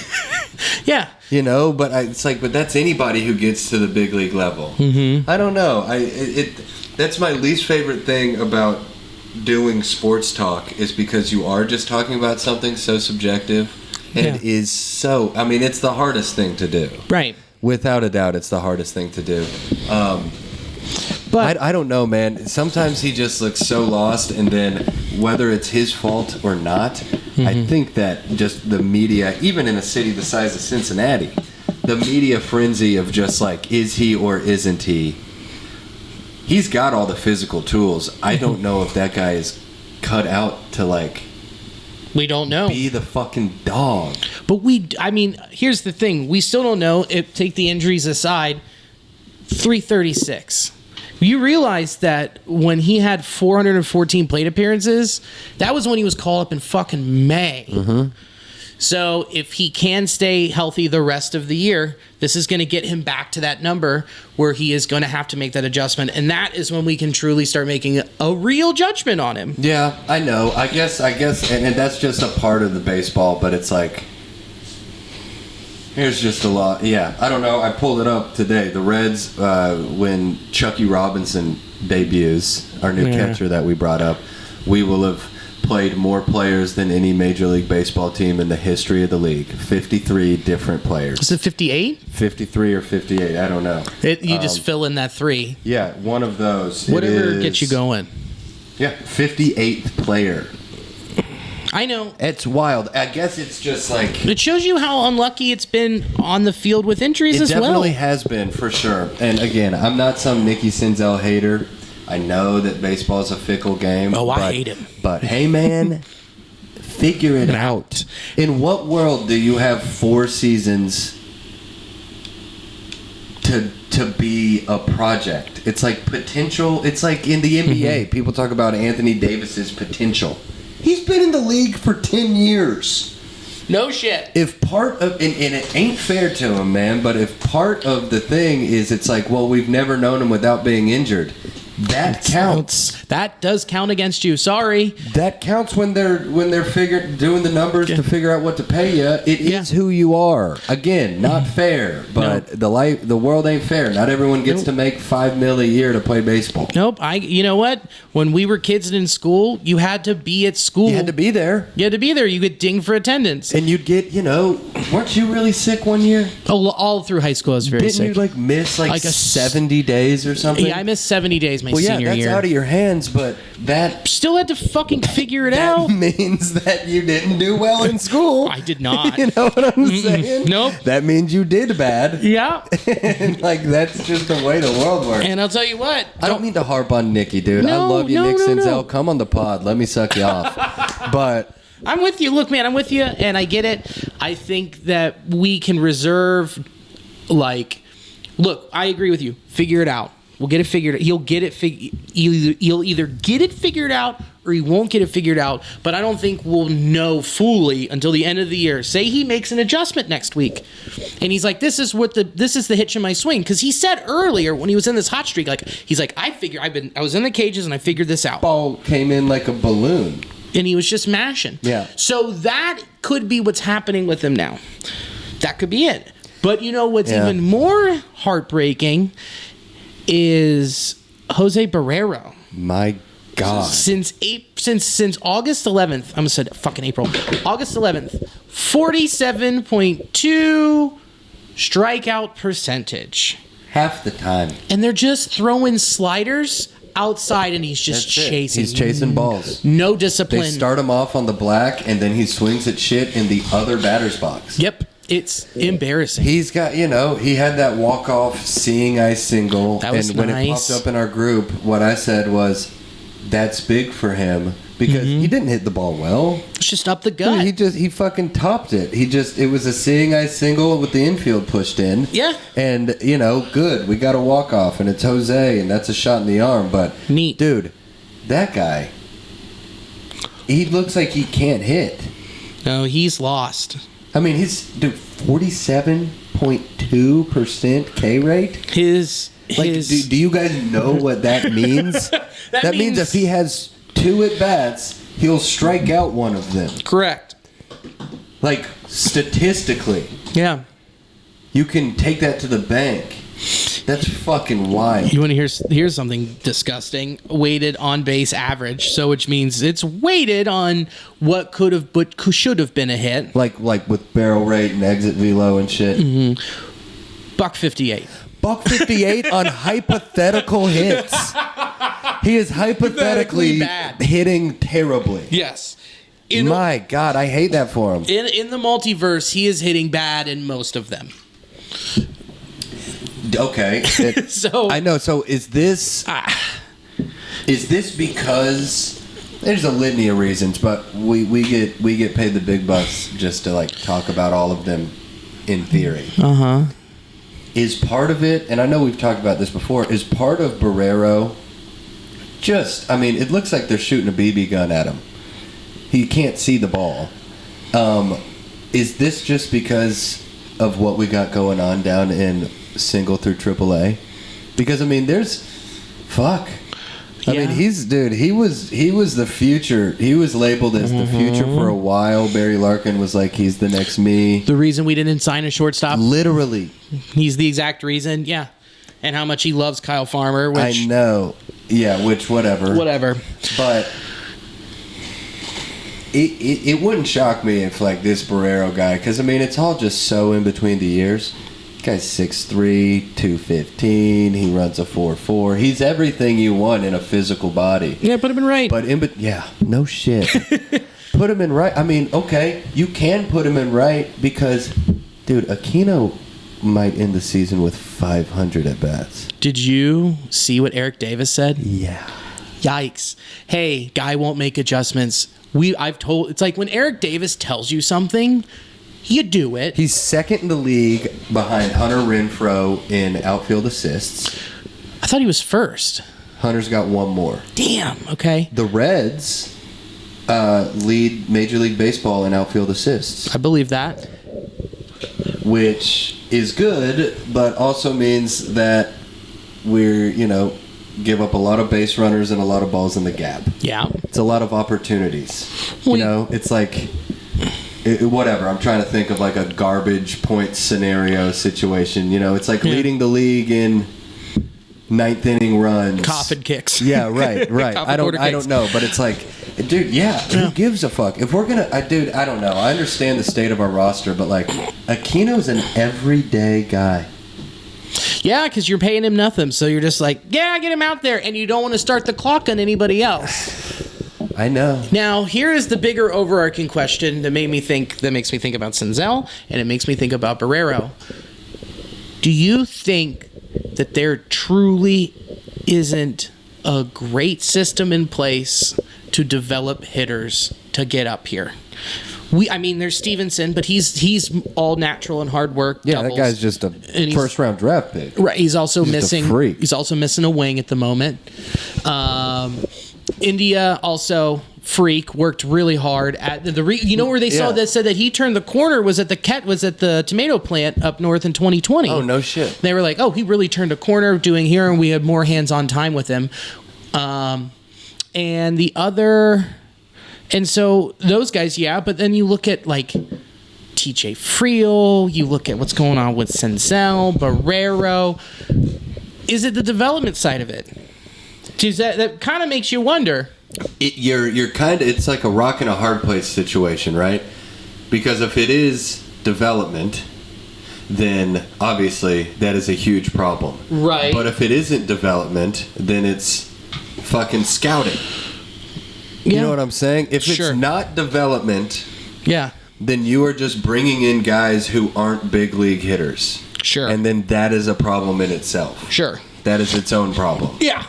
Yeah. But but that's anybody who gets to the big league level. Mm-hmm. I don't know. That's my least favorite thing about doing sports talk, is because you are just talking about something so subjective, and it is so, I mean, it's the hardest thing to do. Right. Without a doubt, it's the hardest thing to do. But I don't know, man. Sometimes he just looks so lost, and then whether it's his fault or not, I think that just the media, even in a city the size of Cincinnati, the media frenzy of just like, is he or isn't he? He's got all the physical tools. I don't know if that guy is cut out to we don't know. Be the fucking dog. But here's the thing. We still don't know. Take the injuries aside, 336. You realize that when he had 414 plate appearances, that was when he was called up in fucking May. Mm-hmm. So if he can stay healthy the rest of the year, this is going to get him back to that number where he is going to have to make that adjustment. And that is when we can truly start making a real judgment on him. Yeah, I know. I guess, and that's just a part of the baseball, but it's like, here's just a lot. Yeah, I don't know. I pulled it up today. The Reds, when Chucky Robinson debuts, our new catcher that we brought up, we will have played more players than any Major League Baseball team in the history of the league. 53 different players. Is it 58? 53 or 58, I don't know. You just fill in that 3. Yeah, one of those. Whatever gets you going. Yeah, 58th player. I know. It's wild. I guess it's just like... It shows you how unlucky it's been on the field with injuries as well. It definitely has been, for sure. And again, I'm not some Nick Senzel hater. I know that baseball is a fickle game. Oh, I hate him. But hey, man, Figure it out. In what world do you have 4 seasons to be a project? It's like potential. It's like in the NBA, people talk about Anthony Davis's potential. He's been in the league for 10 years. No shit. If part of, and it ain't fair to him, man, but if part of the thing is it's like, well, we've never known him without being injured, that counts. That does count against you. Sorry. That counts when they're doing the numbers to figure out what to pay you. It is who you are. Again, not fair, but the world ain't fair. Not everyone gets to make $5 million a year to play baseball. Nope. You know what? When we were kids and in school, you had to be at school. You had to be there. You had to be there. You get dinged for attendance. And you'd get, weren't you really sick one year? Oh, all through high school I was very sick. Didn't you miss 70 days or something? Yeah, I missed 70 days my senior year. Well, yeah, that's out of your hands, but that still had to fucking figure it out. Means that you didn't do well in school. I did not. You know what I'm saying? Nope. That means you did bad. Yeah. And that's just the way the world works. And I'll tell you what. I don't mean to harp on Nicky, dude. I love you, Nick Senzel. No. Come on the pod. Let me suck you off. But I'm with you. Look, man, I'm with you, and I get it. I think that we can reserve, look, I agree with you. Figure it out. We'll get it figured out. He'll get it He'll either get it figured out or he won't get it figured out. But I don't think we'll know fully until the end of the year. Say he makes an adjustment next week, and he's like, "This is the hitch in my swing." Because he said earlier when he was in this hot streak, he's like, I was in the cages and I figured this out. Ball came in like a balloon, and he was just mashing. Yeah. So that could be what's happening with him now. That could be it. But you know what's even more heartbreaking is Jose Barrero. My God. Since August 11th, I'm gonna say fucking April. August 11th, 47.2 strikeout percentage. Half the time. And they're just throwing sliders outside, and he's just chasing. He's chasing balls. No discipline. They start him off on the black, and then he swings at shit in the other batter's box. Yep. It's embarrassing. He's got, he had that walk-off seeing eye single. That was and when it popped up in our group, what I said was, that's big for him. Because he didn't hit the ball well. It's just up the gut. He fucking topped it. It was a seeing eye single with the infield pushed in. Yeah. And, good. We got a walk-off, and it's Jose, and that's a shot in the arm. But, neat. Dude, that guy, he looks like he can't hit. No, he's lost. I mean, 47.2% K rate? Do you guys know what that means? that means if he has 2 at-bats, he'll strike out one of them. Correct. Statistically. Yeah. You can take that to the bank. That's fucking wild. You want to hear something disgusting? Weighted on base average, so which means it's weighted on what could have but should have been a hit. Like with barrel rate and exit velo and shit. $158. $158 on hypothetical hits. He is hypothetically hitting terribly. Yes. My God, I hate that for him. In the multiverse, he is hitting bad in most of them. Okay. So I know. So is this because there's a litany of reasons, but we get paid the big bucks just to talk about all of them in theory. Is part of it, and I know we've talked about this before, is part of Barrero it looks like they're shooting a BB gun at him. He can't see the ball. Is this just because of what we got going on down in single through AAA? Because there's he was the future. He was labeled as the future for a while. Barry Larkin was like, he's the next me. The reason we didn't sign a shortstop, literally, he's the exact reason. Yeah, and how much he loves Kyle Farmer. Which, I know. Yeah, whatever. But it wouldn't shock me if this Barrero guy, because it's all just so in between the years. Guy's 6'3", 215. He runs a 4.4. He's everything you want in a physical body. Yeah, put him in right. But no shit. Put him in right. Okay, you can put him in right because, dude, Aquino might end the season with 500 at bats. Did you see what Eric Davis said? Yeah. Yikes. Hey, guy won't make adjustments. It's like when Eric Davis tells you something, you do it. He's second in the league behind Hunter Renfroe in outfield assists. I thought he was first. Hunter's got one more. Damn. Okay. The Reds lead Major League Baseball in outfield assists. I believe that. Which is good, but also means that we're, give up a lot of base runners and a lot of balls in the gap. Yeah. It's a lot of opportunities. It's like, whatever. I'm trying to think of like a garbage point scenario situation. It's like leading the league in ninth inning runs. Coffin kicks. Yeah, right. I don't know, but it's like, dude, who gives a fuck? If we're gonna, I don't know. I understand the state of our roster, but like, Aquino's an everyday guy. Yeah, because you're paying him nothing, so you're just like, get him out there, and you don't want to start the clock on anybody else. I know. Now, here is the bigger overarching question that makes me think about Senzel, and it makes me think about Barrero. Do you think that there truly isn't a great system in place to develop hitters to get up here? There's Stevenson, but he's all natural and hard work. Yeah, doubles. that guy's just a first round draft pick. Right. He's also missing. A freak. He's also missing a wing at the moment. India also freak, worked really hard at where they saw that said that he turned the corner was at the tomato plant up north in 2020. Oh, no shit. They were like, oh, he really turned a corner doing here, and we had more hands-on time with him. And so those guys, but then you look at like TJ Freel, you look at what's going on with Senzel, Barrero. Is it the development side of it? That kind of makes you wonder. It's like a rock and a hard place situation, right? Because if it is development, then obviously that is a huge problem. Right. But if it isn't development, then it's fucking scouting. You know what I'm saying? If it's not development, then you are just bringing in guys who aren't big league hitters. Sure. And then that is a problem in itself. Sure. That is its own problem. Yeah.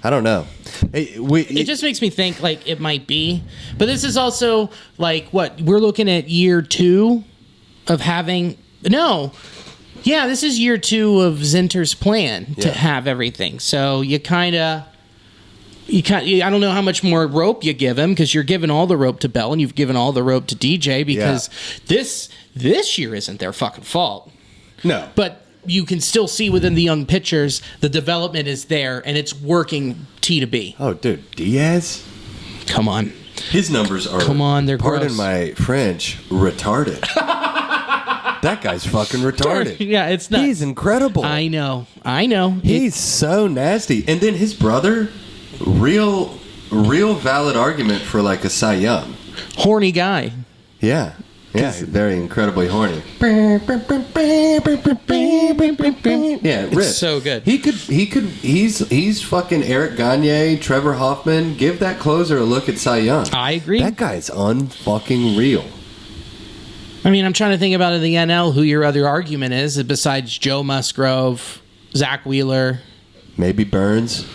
I don't know. It just makes me think like it might be. But this is also like what? We're looking at year 2 of having... No. Yeah, this is year 2 of Zinter's plan to have everything. So you kind of... I don't know how much more rope you give him because you're giving all the rope to Bell and you've given all the rope to DJ because this year isn't their fucking fault. No. But you can still see within the young pitchers the development is there and it's working T to B. Oh, dude. Diaz? Come on. His numbers are, they're pardon gross. My French, retarded. That guy's fucking retarded. Yeah, it's nuts. He's incredible. I know. He's so nasty. And then his brother... Real valid argument for like a Cy Young. Horny guy. Yeah, very incredibly horny. Yeah, it's Rip. so good. He's fucking Eric Gagne, Trevor Hoffman. Give that closer a look at Cy Young. I agree. That guy's unfucking real. I mean, I'm trying to think about in the NL who your other argument is besides Joe Musgrove, Zach Wheeler. Maybe Burns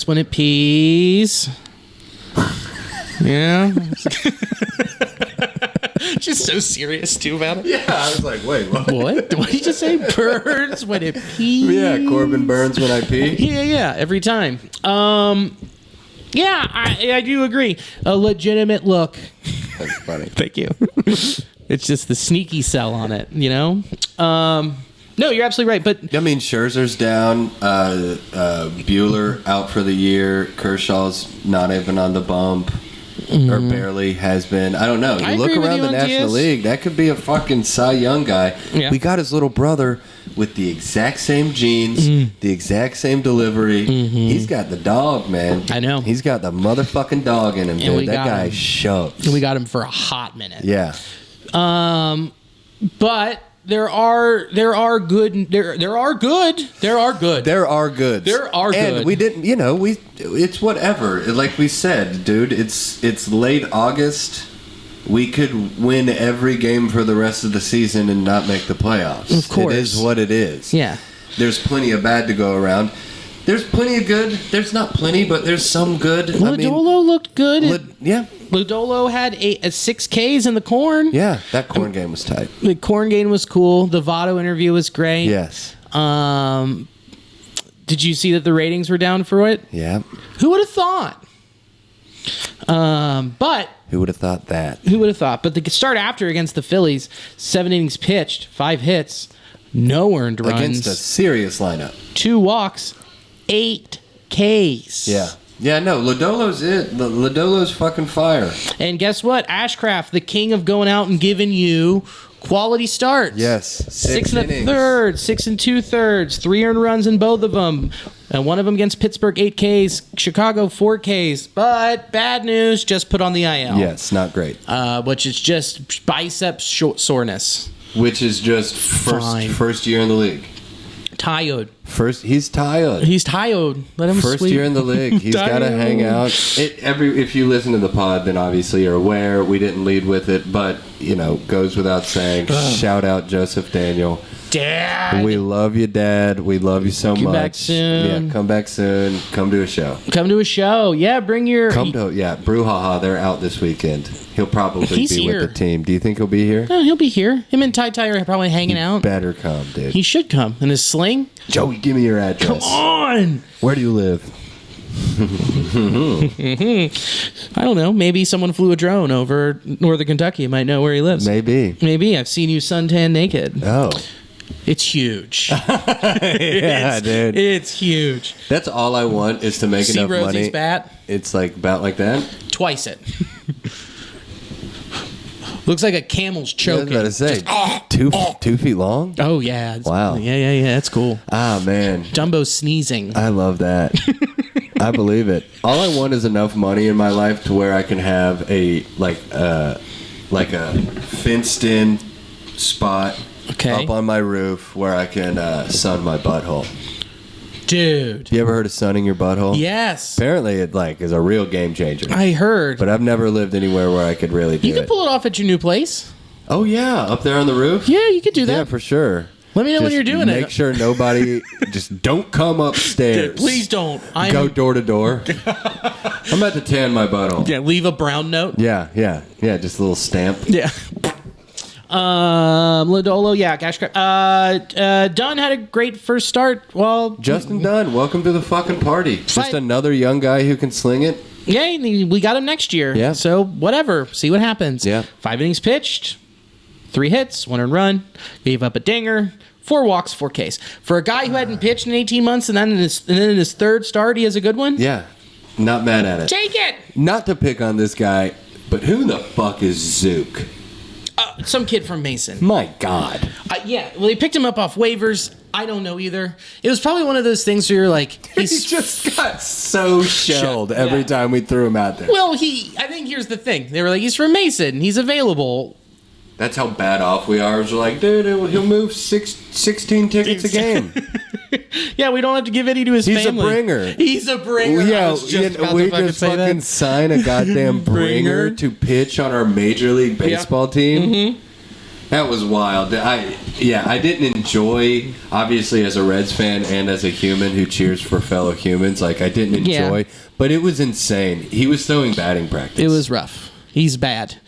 when it pees. Yeah. Just so serious too about it. Yeah, I was like, wait, what? What did you just say? Burns when it pees. Yeah, Corbin Burns when I pee. Yeah, every time. Yeah, I do agree. A legitimate look. That's funny. Thank you. It's just the sneaky sell on it, you know? No, you're absolutely right. But I mean, Scherzer's down. Bueller out for the year. Kershaw's not even on the bump. Or barely has been. I don't know. You look around the National League, that could be a fucking Cy Young guy. Yeah. We got his little brother with the exact same genes, the exact same delivery. He's got the dog, man. I know. He's got the motherfucking dog in him, dude. That guy shoves. We got him for a hot minute. Yeah. But there are good. And we didn't, it's whatever. Like we said, dude, it's late August. We could win every game for the rest of the season and not make the playoffs. Of course. It is what it is. Yeah. There's plenty of bad to go around. There's plenty of good. There's not plenty, but there's some good. Lodolo looked good. Yeah. Lodolo had a 6 Ks in the corn. Yeah, that corn game was tight. The corn game was cool. The Votto interview was great. Yes. Did you see that the ratings were down for it? Yeah. Who would have thought? But who would have thought that? Who would have thought? But the start after against the Phillies, 7 innings pitched, 5 hits, no earned runs. Against a serious lineup. 2 walks, 8 Ks. Yeah. Yeah, no, Lodolo's it. Lodolo's fucking fire. And guess what? Ashcraft, the king of going out and giving you quality starts. Yes. 6 1/3, 6 2/3, 3 earned runs in both of them. And one of them against Pittsburgh, 8 Ks, Chicago, 4 Ks. But bad news, just put on the IL. Yes, not great. Which is just bicep soreness. Which is just first year in the league. Tired. He's tired. He's tired. Let him First sleep. year in the league. He's got to hang out. If you listen to the pod, then obviously you're aware. We didn't lead with it, but, goes without saying. Shout out Joseph Daniel. Dad. We love you, Dad. We love you so much. Come back soon. Yeah, come back soon. Come to a show. Come to a show. Yeah, bring your... Brouhaha, they're out this weekend. He'll probably be here with the team. Do you think he'll be here? No, he'll be here. Him and Ty are probably hanging out. Better come, dude. He should come. In his sling? Joey, give me your address. Come on! Where do you live? I don't know. Maybe someone flew a drone over northern Kentucky. Might know where he lives. Maybe. I've seen you suntan naked. Oh. It's huge. Dude. It's huge. That's all I want is to make enough Rosie's money. bat. It's like bat like that? Twice it. Looks like a camel's choking. I was about to say, 2 feet long? Oh, yeah. Wow. Yeah. That's cool. Ah, man. Dumbo's sneezing. I love that. I believe it. All I want is enough money in my life to where I can have a fenced-in spot up on my roof where I can sun my butthole. Dude. You ever heard of sunning your butthole? Yes. Apparently it is a real game changer. I heard. But I've never lived anywhere where I could really do it. You could pull it off at your new place. Oh, yeah. Up there on the roof? Yeah, you could do that. Yeah, for sure. Let me know when you're doing it. Make sure nobody... just don't come upstairs. Please don't. Go door to door. I'm about to tan my butthole. Yeah, leave a brown note. Yeah. Just a little stamp. Yeah. Lodolo, yeah, Cash Crab. Dunn had a great first start. Well, Justin Dunn, welcome to the fucking party. Just another young guy who can sling it. Yeah, we got him next year. Yeah. So whatever, see what happens. Yeah. 5 innings pitched, 3 hits, 1 earned run, gave up a dinger, 4 walks, 4 Ks. For a guy who hadn't pitched in 18 months and then in his third start, he has a good one. Yeah, not mad at it. Take it. Not to pick on this guy, but who the fuck is Zook? Some kid from Mason. My God. Yeah, well, they picked him up off waivers. I don't know either. It was probably one of those things where you're like... He just got so shelled every time we threw him out there. Well, I think here's the thing. They were like, he's from Mason. He's available. That's how bad off we are. We're like, dude, he'll move 16 tickets a game. Yeah, we don't have to give any to his family. He's a bringer. Yeah, we just fucking sign a goddamn bringer to pitch on our Major League Baseball team. Mm-hmm. That was wild. I didn't enjoy, obviously, as a Reds fan and as a human who cheers for fellow humans, I didn't enjoy, but it was insane. He was throwing batting practice. It was rough. He's bad.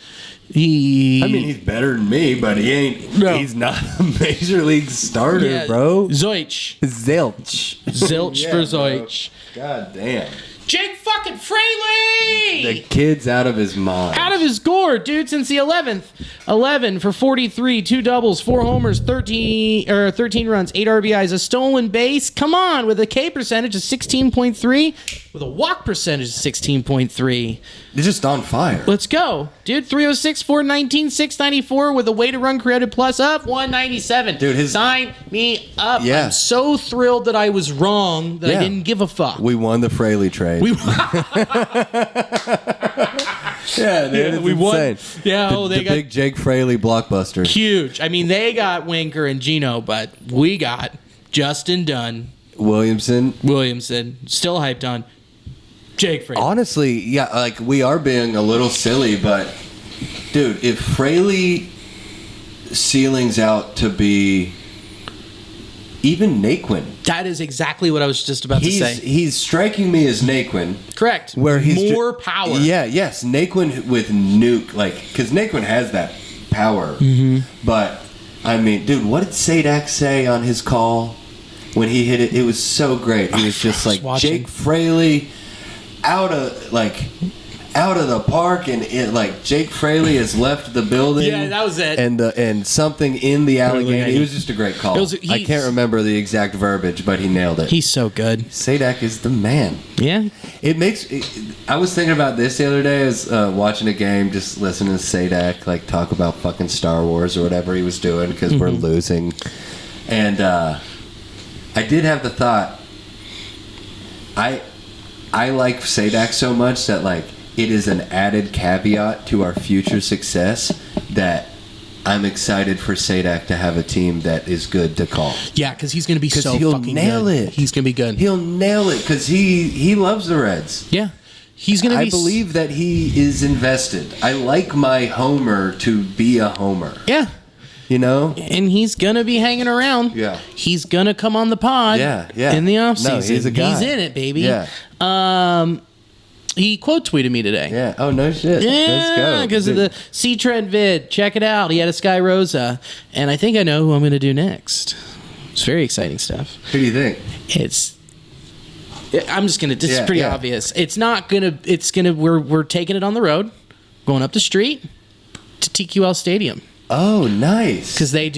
He's better than me, but he ain't. No. He's not a major league starter, bro. Zilch for Zoich. God damn. Jake fucking Fraley! The kid's out of his mind. Out of his gourd, dude, since the 11th. 11 for 43, 2 doubles, 4 homers, 13 runs, 8 RBIs, a stolen base. Come on, with a K percentage of 16.3, with a walk percentage of 16.3. They're just on fire. Let's go. Dude, 306, 419, 694 with a way to run created plus up 197. Dude, sign me up. Yeah. I'm so thrilled that I was wrong that I didn't give a fuck. We won the Fraley trade. Yeah, dude, we won. Yeah, the got big Jake Fraley blockbuster. Huge. I mean, they got Winker and Gino, but we got Justin Dunn. Williamson. Still hyped on. Jake Fraley. Honestly, yeah, we are being a little silly, but dude, if Fraley ceilings out to be even Naquin. That is exactly what I was just about to say. He's striking me as Naquin. Correct. Where he's more power. Yeah, yes. Naquin with nuke, because Naquin has that power. Mm-hmm. But, I mean, dude, what did Sadak say on his call when he hit it? It was so great. He was just like, Jake Fraley out of the park, and Jake Fraley has left the building. Yeah, that was it. And something in the Allegheny. It was just a great call. I can't remember the exact verbiage, but he nailed it. He's so good. Sadak is the man. Yeah. I was thinking about this the other day. I was watching a game, just listening to Sadak talk about fucking Star Wars or whatever he was doing because we're losing. And I did have the thought, I like Sadak so much that it is an added caveat to our future success that I'm excited for Sadak to have a team that is good to call. Yeah, because he's going to be so he'll fucking nail good. it. He's going to be good. He'll nail it because he loves the Reds. Yeah. He's going to be... I believe that he is invested. I like my homer to be a homer. Yeah. You know? And he's going to be hanging around. Yeah. He's going to come on the pod in the offseason. No, he's a guy. He's in it, baby. Yeah. He quote tweeted me today. Yeah. Oh, no shit. Yeah, let's go. Because of the C-Trend vid. Check it out. He had a Sky Rosa. And I think I know who I'm going to do next. It's very exciting stuff. Who do you think? I'm just going to... This is pretty obvious. It's not going to... It's going to... We're taking it on the road. Going up the street to TQL Stadium. Oh, nice. Because they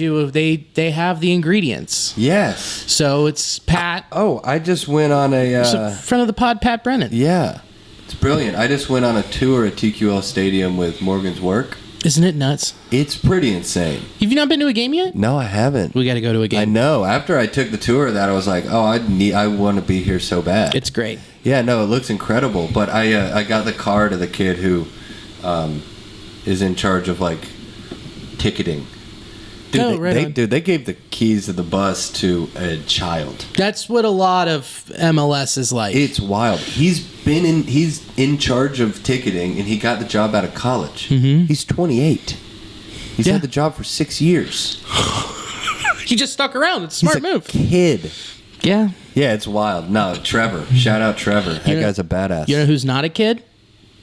have the ingredients. Yes. So it's Pat. I just went on a... front of the pod, Pat Brennan. Yeah. It's brilliant. I just went on a tour at TQL Stadium with Morgan's work. Isn't it nuts? It's pretty insane. Have you not been to a game yet? No, I haven't. We got to go to a game. I know. After I took the tour of that, I was like, I want to be here so bad. It's great. Yeah, no, it looks incredible. But I got the card of the kid who is in charge of ticketing. Dude, they gave the keys of the bus to a child. That's what a lot of MLS is like. It's wild. He's in charge of ticketing, and he got the job out of college. Mm-hmm. He's 28. He's had the job for 6 years. He just stuck around. It's a smart move. Kid. Yeah. Yeah, it's wild. No, Trevor. Shout out Trevor. That guy's a badass. You know who's not a kid?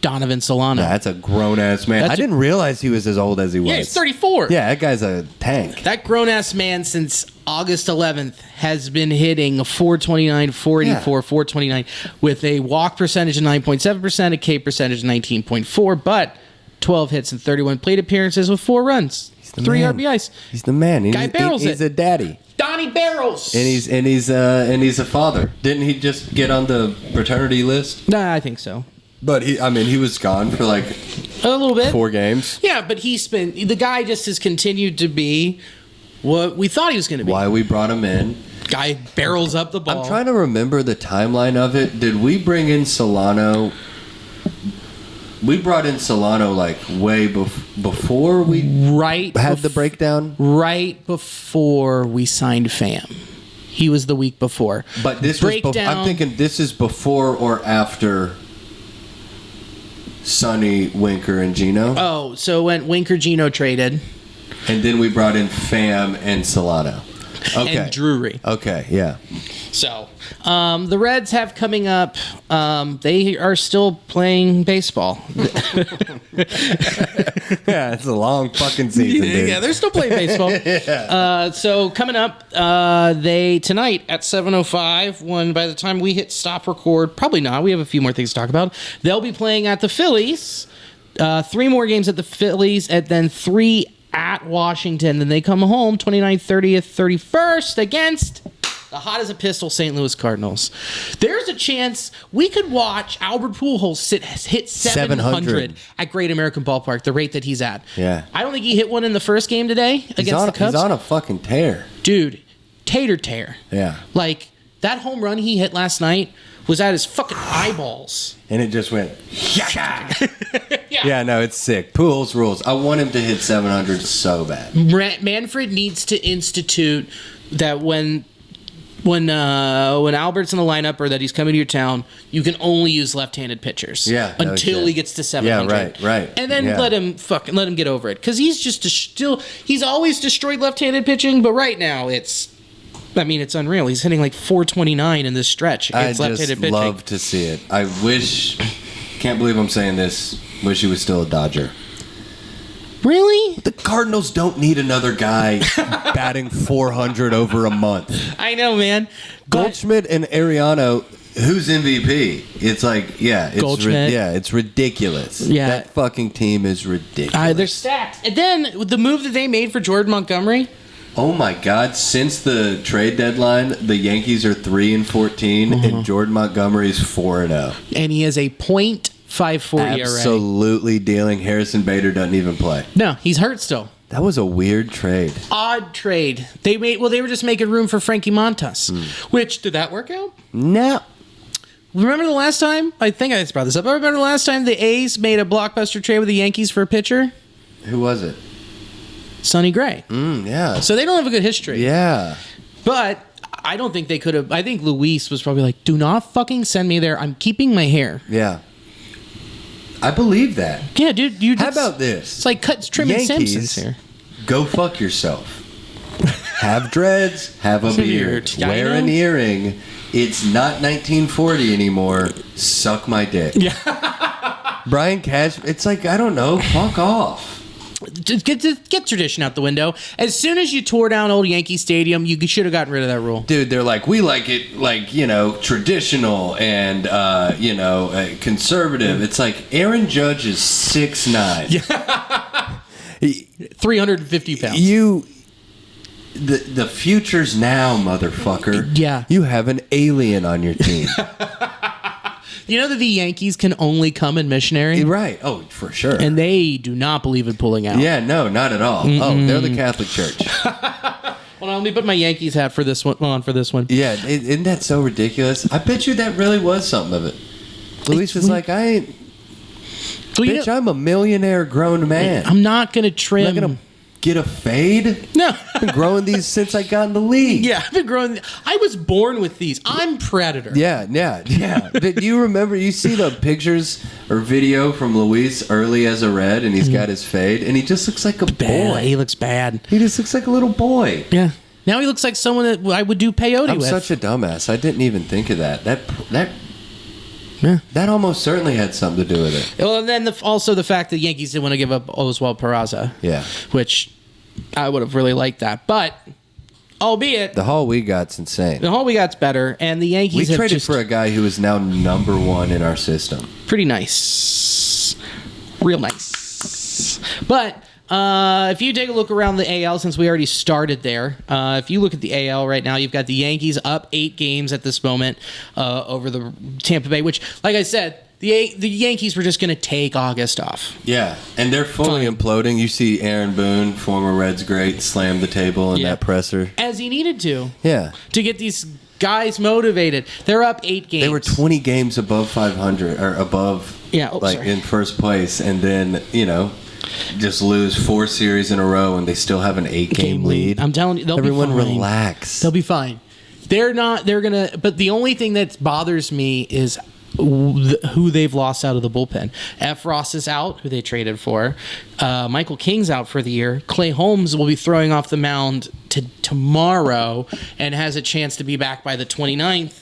Donovan Solano. Yeah, that's a grown-ass man. I didn't realize he was as old as he was. Yeah, he's 34. Yeah, that guy's a tank. That grown-ass man since August 11th has been hitting a 429, 484, 429 with a walk percentage of 9.7%, a K percentage of 19.4, but 12 hits and 31 plate appearances with 4 runs, 3 RBIs. He's the man. Guy barrels it. He's a daddy. Donnie Barrels. And he's a father. Didn't he just get on the paternity list? Nah, I think so. But he was gone for a little bit, 4 games. Yeah, but the guy just has continued to be what we thought he was going to be. Why we brought him in? Guy barrels up the ball. I'm trying to remember the timeline of it. Did we bring in Solano? We brought in Solano way before we had the breakdown. Right before we signed Pham. He was the week before. But this was. I'm thinking this is before or after Sonny, Winker, and Gino. Oh, so when Winker, Gino traded. And then we brought in Pham and Solano. Okay. And Drury. Okay, yeah. So, the Reds have coming up, they are still playing baseball. Yeah, it's a long fucking season, dude. Yeah, they're still playing baseball. Yeah. So, coming up, tonight at 7:05, when by the time we hit stop record, probably not, we have a few more things to talk about, they'll be playing at the Phillies, 3 more games at the Phillies, and then 3 at Washington. Then they come home 29th, 30th, 31st against the hot as a pistol St. Louis Cardinals. There's a chance we could watch Albert Pujols hit 700 at Great American Ballpark, the rate that he's at. Yeah. I don't think he hit one in the first game today against the Cubs. He's on a fucking tear. Dude, tater tear. Yeah. That home run he hit last night was at his fucking eyeballs. And it just went, yeah, no, it's sick. Pujols rules. I want him to hit 700 so bad. Manfred needs to institute that when Albert's in the lineup or that he's coming to your town, you can only use left-handed pitchers. Yeah, until he gets to 700. Yeah, right. And then let him get over it, because he's just he's always destroyed left-handed pitching, but right now it's I mean, it's unreal. He's hitting like 429 in this stretch against left-handed pitching. I just love to see it. I wish... Can't believe I'm saying this. Wish he was still a Dodger. Really? The Cardinals don't need another guy batting 400 over a month. I know, man. Goldschmidt and Ariano, who's MVP? It's like, Goldschmidt. It's ridiculous. Yeah. That fucking team is ridiculous. They're stacked. And then the move that they made for Jordan Montgomery. Oh my God! Since the trade deadline, the Yankees are 3-14, and Jordan Montgomery's 4-0. And he has a .54 ERA. Absolutely dealing. Harrison Bader doesn't even play. No, he's hurt still. That was a weird trade. Odd trade. They were just making room for Frankie Montas. Which, did that work out? No. Remember the last time? I think I just brought this up. I remember the last time the A's made a blockbuster trade with the Yankees for a pitcher? Who was it? Sonny Gray. Yeah. So they don't have a good history. Yeah. But I don't think they could have. I think Luis was probably like, do not fucking send me there. I'm keeping my hair. Yeah. I believe that. Yeah, dude. How about this? It's like trimming Yankees, Simpsons here. Go fuck yourself. Have dreads. Have a beard. Wear an earring. It's not 1940 anymore. Suck my dick. Yeah. Brian Cash. It's like, I don't know. Fuck off. Just get tradition out the window. As soon as you tore down old Yankee Stadium, you should have gotten rid of that rule. Dude, they're like, we like it, like, traditional and, conservative. It's like Aaron Judge is 6'9". Yeah. 350 pounds. The future's now, motherfucker. Yeah. You have an alien on your team. You know that the Yankees can only come in missionary? Right. Oh, for sure. And they do not believe in pulling out. Yeah, no, not at all. Oh, they're the Catholic Church. Well, let me put my Yankees hat on for this one. Yeah, isn't that so ridiculous? I bet you that really was something of it. Luis was like, I ain't... Well, bitch, I'm a millionaire grown man. I'm not going to trim... I'm not going to get a fade? No. I've been growing these since I got in the league. Yeah, I've been growing... I was born with these. I'm Predator. Yeah. Do you remember... You see the pictures or video from Luis early as a Red, and he's got his fade, and he just looks like a boy. He looks bad. He just looks like a little boy. Yeah. Now he looks like someone that I would do peyote I'm with. such a dumbass. I didn't even think of that. That almost certainly had something to do with it. Well, and then also the fact that Yankees didn't want to give up Oswald Peraza. Yeah. Which I would have really liked that. But, albeit... The haul we got's insane. The haul we got's better, and the Yankees we traded for a guy who is now number one in our system. Pretty nice. Real nice. But... if you take a look around the AL, since we already started there, if you look at the AL right now, you've got the Yankees up 8 games at this moment over the Tampa Bay, which, like I said, the Yankees were just going to take August off. Yeah, and they're fully imploding. You see Aaron Boone, former Reds great, slam the table in that presser. As he needed to. Yeah. To get these guys motivated. They're up 8 games. They were 20 games above 500, or above, sorry. in first place, and then, just lose 4 series in a row and they still have an 8-game lead. I'm telling you, Everyone be fine. Relax. They'll be fine. But the only thing that bothers me is who they've lost out of the bullpen. F. Ross is out, who they traded for. Michael King's out for the year. Clay Holmes will be throwing off the mound tomorrow and has a chance to be back by the 29th.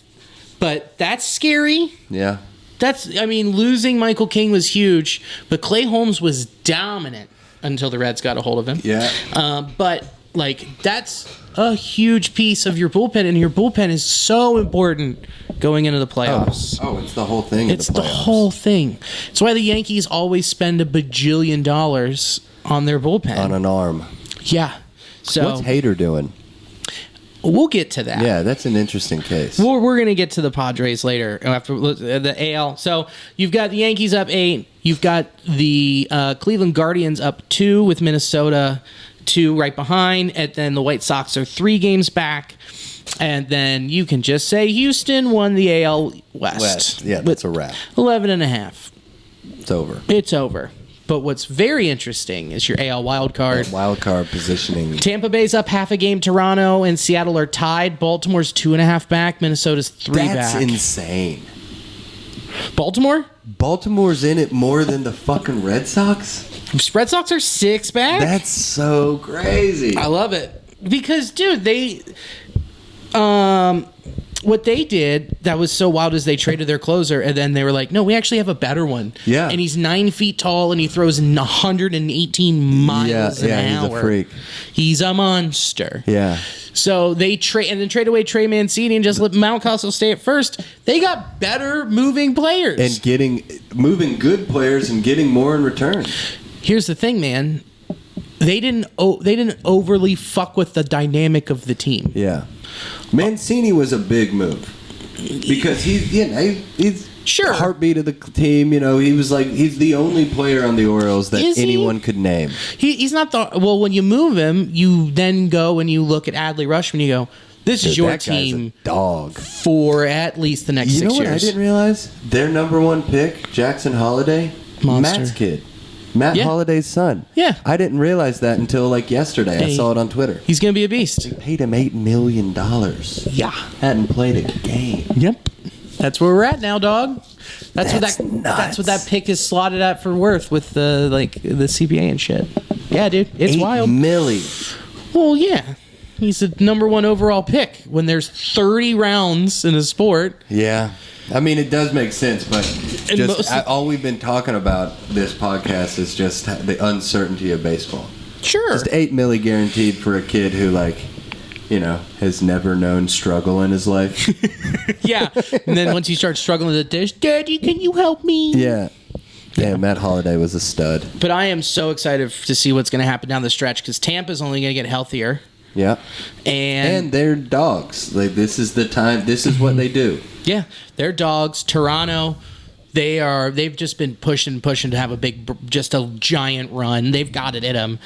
But that's scary. Yeah. Losing Michael King was huge, but Clay Holmes was dominant until the Reds got a hold of him. Yeah. That's a huge piece of your bullpen, and your bullpen is so important going into the playoffs. Oh, it's the whole thing. It's the whole thing. It's why the Yankees always spend $1 bajillion on their bullpen. On an arm. Yeah. So what's Hader doing? We'll get to that. Yeah, that's an interesting case. We're going to get to the Padres later after the AL. So you've got the Yankees up 8. You've got the Cleveland Guardians up 2 with Minnesota 2 right behind. And then the White Sox are 3 games back. And then you can just say Houston won the AL West. Yeah, that's a wrap. 11.5. It's over. It's over. But what's very interesting is your AL wild card. Wild card positioning. Tampa Bay's up 0.5 game. Toronto and Seattle are tied. Baltimore's 2.5 back. Minnesota's 3 back. That's insane. Baltimore? Baltimore's in it more than the fucking Red Sox? Red Sox are 6 back? That's so crazy. I love it. Because, dude, What they did that was so wild is they traded their closer, and then they were like, no, we actually have a better one. Yeah. And he's 9 feet tall, and he throws 118 miles an hour. He's a freak. He's a monster. Yeah. So they trade away Trey Mancini and just let Mountcastle stay at first. They got better moving players. And moving good players and getting more in return. Here's the thing, man. They didn't overly fuck with the dynamic of the team. Yeah. Mancini was a big move because he's sure the heartbeat of the team. He's the only player on the Orioles that anyone could name. He's not when you move him, you then go and you look at Adley Rutschman. You go, this is your team, dog, for at least the next 6 years. You know what I didn't realize? Their number one pick, Jackson Holiday, monster. Matt's kid. Matt Holliday's son. Yeah. I didn't realize that until yesterday. I saw it on Twitter. He's going to be a beast. They paid him $8 million. Yeah. Hadn't played a game. Yep. That's where we're at now, dog. That's nuts. what that pick is slotted at for worth with the CPA and shit. Yeah, dude. It's wild. $8 million. Well, yeah. He's the number one overall pick when there's 30 rounds in a sport. Yeah. I mean, it does make sense, but all we've been talking about this podcast is just the uncertainty of baseball. Sure. Just $8 million guaranteed for a kid who, has never known struggle in his life. Yeah. And then once you start struggling with the dish, Daddy, can you help me? Yeah. Yeah, Matt Holliday was a stud. But I am so excited to see what's going to happen down the stretch because Tampa's only going to get healthier. Yeah. And they're dogs. This is the time. This is what they do. Yeah, they're dogs. Toronto, they've just been pushing to have a giant run. They've got it in them,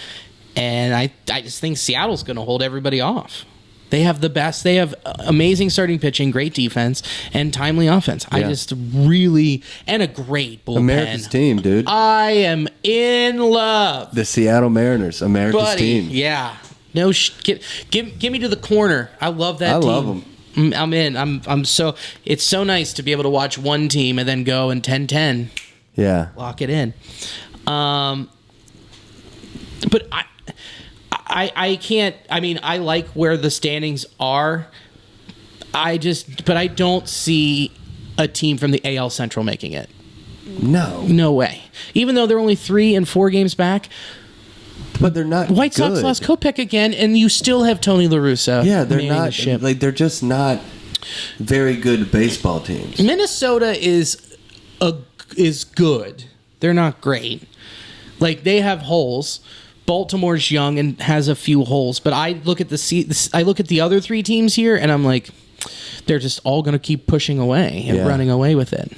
and I just think Seattle's going to hold everybody off. They have the best. They have amazing starting pitching, great defense, and timely offense. Yeah. I just really and a great bullpen. America's team, dude. I am in love. The Seattle Mariners, America's team. Yeah. No, give me to the corner. I love that team. I love them. I'm in. It's so nice to be able to watch one team and then go and 10-10. Yeah. Lock it in. But I can't. I mean, I like where the standings are. But I don't see a team from the AL Central making it. No way. Even though they're only 3 and 4 games back. But they're not. White Sox lost Kopech again, and you still have Tony La Russa. Yeah, they're not. They're just not very good baseball teams. Minnesota is good. They're not great. They have holes. Baltimore's young and has a few holes, but I look at the other 3 teams here, and I'm like, they're just all going to keep pushing away and running away with it.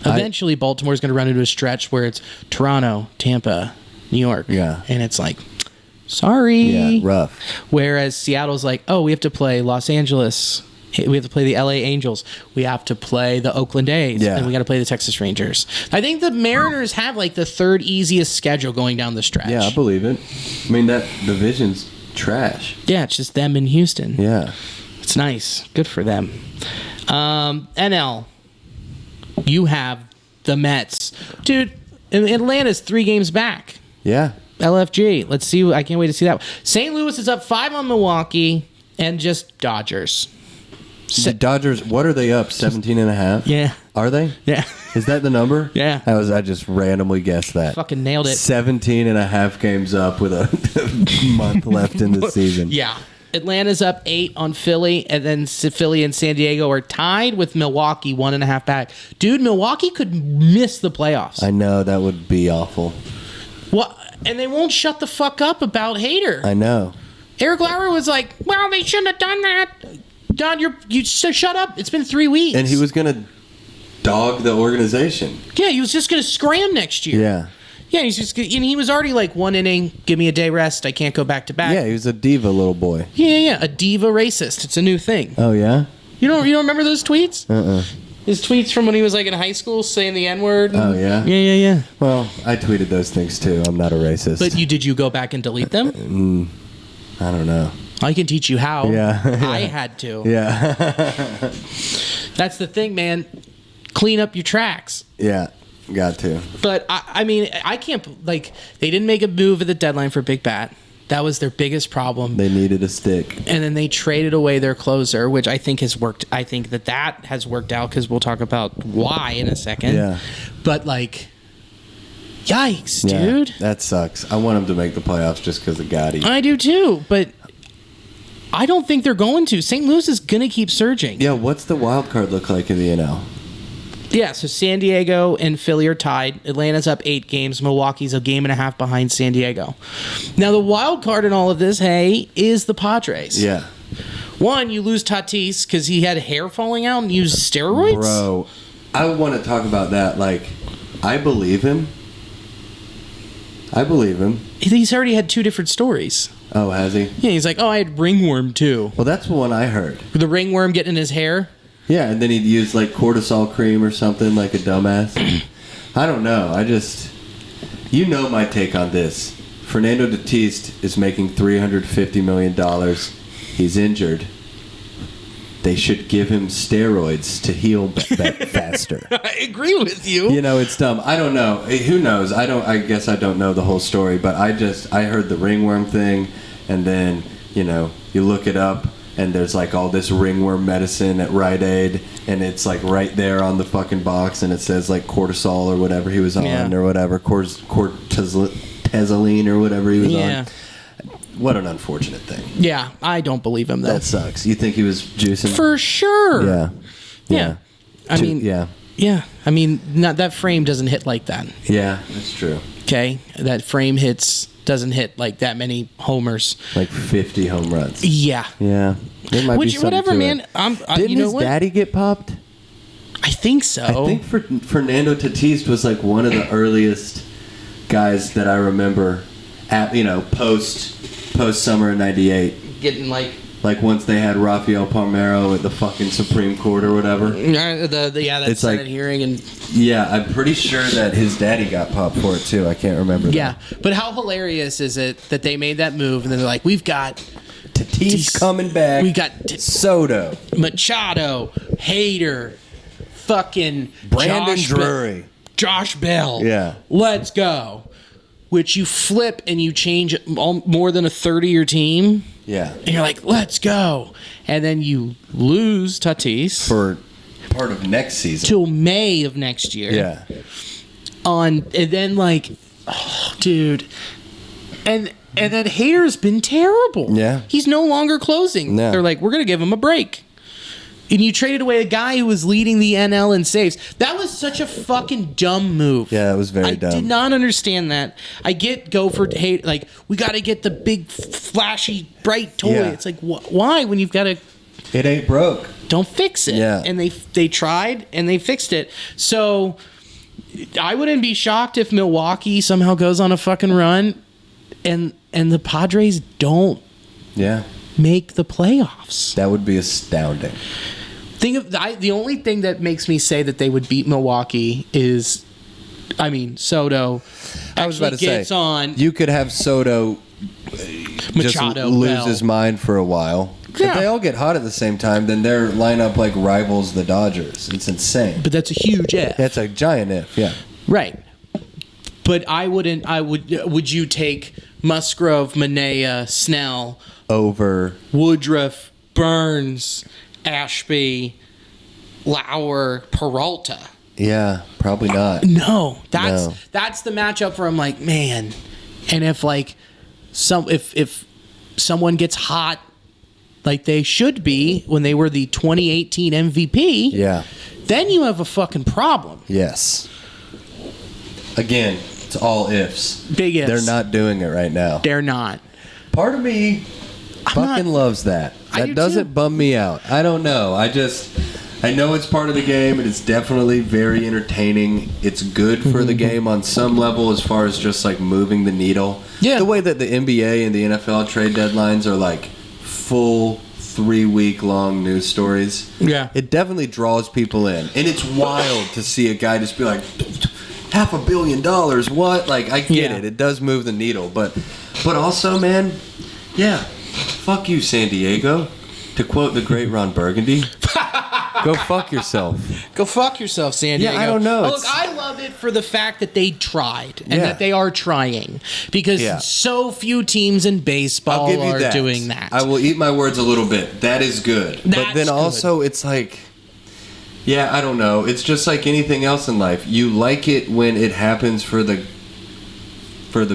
Eventually, Baltimore's going to run into a stretch where it's Toronto, Tampa, New York. Yeah. And it's like, sorry. Yeah, rough. Whereas Seattle's like, oh, we have to play Los Angeles. We have to play the LA Angels. We have to play the Oakland A's. Yeah. And we got to play the Texas Rangers. I think the Mariners have the 3rd easiest schedule going down the stretch. Yeah, I believe it. I mean, that division's trash. Yeah, it's just them in Houston. Yeah. It's nice. Good for them. NL, you have the Mets. Dude, Atlanta's 3 games back. Yeah. LFG. Let's see. I can't wait to see that. St. Louis is up 5 on Milwaukee and just Dodgers. The Dodgers, what are they up? 17.5? Yeah. Are they? Yeah. Is that the number? Yeah. I just randomly guessed that. Fucking nailed it. 17.5 games up with a month left in the season. Yeah. Atlanta's up 8 on Philly, and then Philly and San Diego are tied with Milwaukee 1.5 back. Dude, Milwaukee could miss the playoffs. I know, that would be awful. Well, and they won't shut the fuck up about Hader. I know. Eric Lauer was like, well, they shouldn't have done that. Don, you shut up. It's been 3 weeks. And he was going to dog the organization. Yeah, he was just going to scram next year. Yeah. Yeah, he was already like 1 inning, give me a day rest, I can't go back to back. Yeah, he was a diva little boy. Yeah, a diva racist. It's a new thing. Oh, yeah? You don't remember those tweets? His tweets from when he was in high school saying the N-word. Oh, yeah? Yeah. Well, I tweeted those things too. I'm not a racist. But did you go back and delete them? I don't know. I can teach you how. Yeah. I had to. Yeah. That's the thing, man. Clean up your tracks. Yeah. Got to. But I mean, I can't they didn't make a move at the deadline for Big Bat. That was their biggest problem. They needed a stick. And then they traded away their closer, which I think has worked. I think that has worked out because we'll talk about why in a second. Yeah. But, like, yikes, dude. That sucks. I want them to make the playoffs just because of Gotti. I do too, but I don't think they're going to. St. Louis is going to keep surging. Yeah, what's the wild card look like in the NL? Yeah, so San Diego and Philly are tied. Atlanta's up 8 games. Milwaukee's a game and a half behind San Diego. Now, the wild card in all of this, hey, is the Padres. Yeah. One, you lose Tatis because he had hair falling out and used steroids. Bro, I want to talk about that. Like, I believe him. He's already had 2 different stories. Oh, has he? Yeah, he's like, I had ringworm too. Well, that's the one I heard. The ringworm getting in his hair? Yeah, and then he'd use, like, cortisol cream or something, like a dumbass. I don't know. You know my take on this. Fernando Tatis is making $350 million. He's injured. They should give him steroids to heal faster. I agree with you. You know, it's dumb. I don't know. Who knows? I guess I don't know the whole story, but I heard the ringworm thing, and then, you know, you look it up, and there's, like, all this ringworm medicine at Rite Aid, and it's, like, right there on the fucking box, and it says, like, cortisol or whatever he was on, or whatever, cortizoline or whatever he was on. What an unfortunate thing. Yeah, I don't believe him, though. That sucks. You think he was juicing? For sure. Yeah. I mean, not that frame doesn't hit like that. Yeah, that's true. Okay? That frame doesn't hit like that many homers. Like 50 home runs. Yeah. Yeah. There might be something whatever, to man. It. Didn't his daddy get post? I think so. I think Fernando Tatis was like one of the earliest guys that I remember at, you know, post summer of '98. Getting like once they had Rafael Palmeiro at the fucking Supreme Court or whatever. That Senate hearing and yeah, I'm pretty sure that his daddy got popped for it too. I can't remember. Yeah, but how hilarious is it that they made that move and then they're like, we've got Tatis coming back. We got Soto, Machado, Hader, fucking Brandon Drury, Josh Bell. Yeah, let's go. Which you flip and you change more than a third of your team. Yeah. And you're like, let's go. And then you lose Tatis. For part of next season. Till May of next year. Yeah. And then, like, oh, dude. And then Hader's been terrible. Yeah. He's no longer closing. No. They're like, we're going to give him a break. And you traded away a guy who was leading the NL in saves. That was such a fucking dumb move. Yeah, it was very dumb. I did not understand that. I go for hate. Like, we got to get the big, flashy, bright toy. Yeah. It's like, why when you've got to... It ain't broke. Don't fix it. Yeah. And they tried, and they fixed it. So, I wouldn't be shocked if Milwaukee somehow goes on a fucking run, and the Padres don't make the playoffs. That would be astounding. The only thing that makes me say that they would beat Milwaukee is, Soto. I was about to say, on. You could have Soto Machado, just lose Bell. his mind for a while. Yeah. If they all get hot at the same time, then their lineup like rivals the Dodgers. It's insane. But that's a huge if. That's a giant if, yeah. Right. But would you take Musgrove, Manaea, Snell over Woodruff, Burns, Ashby, Lauer, Peralta? Yeah, probably not. No. That's the matchup where I'm like, man. And if like if someone gets hot like they should be when they were the 2018 MVP, then you have a fucking problem. Yes. Again, it's all ifs. Big ifs. They're not doing it right now. They're not. Part of me fucking loves that. That doesn't bum me out. I don't know. I know it's part of the game, and it's definitely very entertaining. It's good for the game on some level as far as just like moving the needle. Yeah. The way that the NBA and the NFL trade deadlines are like full 3-week long news stories. Yeah. It definitely draws people in. And it's wild to see a guy just be like, $500 million, what? Like, I get it. It does move the needle. But also, man, fuck you, San Diego. To quote the great Ron Burgundy, Go fuck yourself. Go fuck yourself, San Diego. Yeah, I don't know. Look, I love it for the fact that they tried and that they are trying, because so few teams in baseball are doing that. I will eat my words a little bit. That is good. But then also, it's like, I don't know. It's just like anything else in life. You like it when it happens for the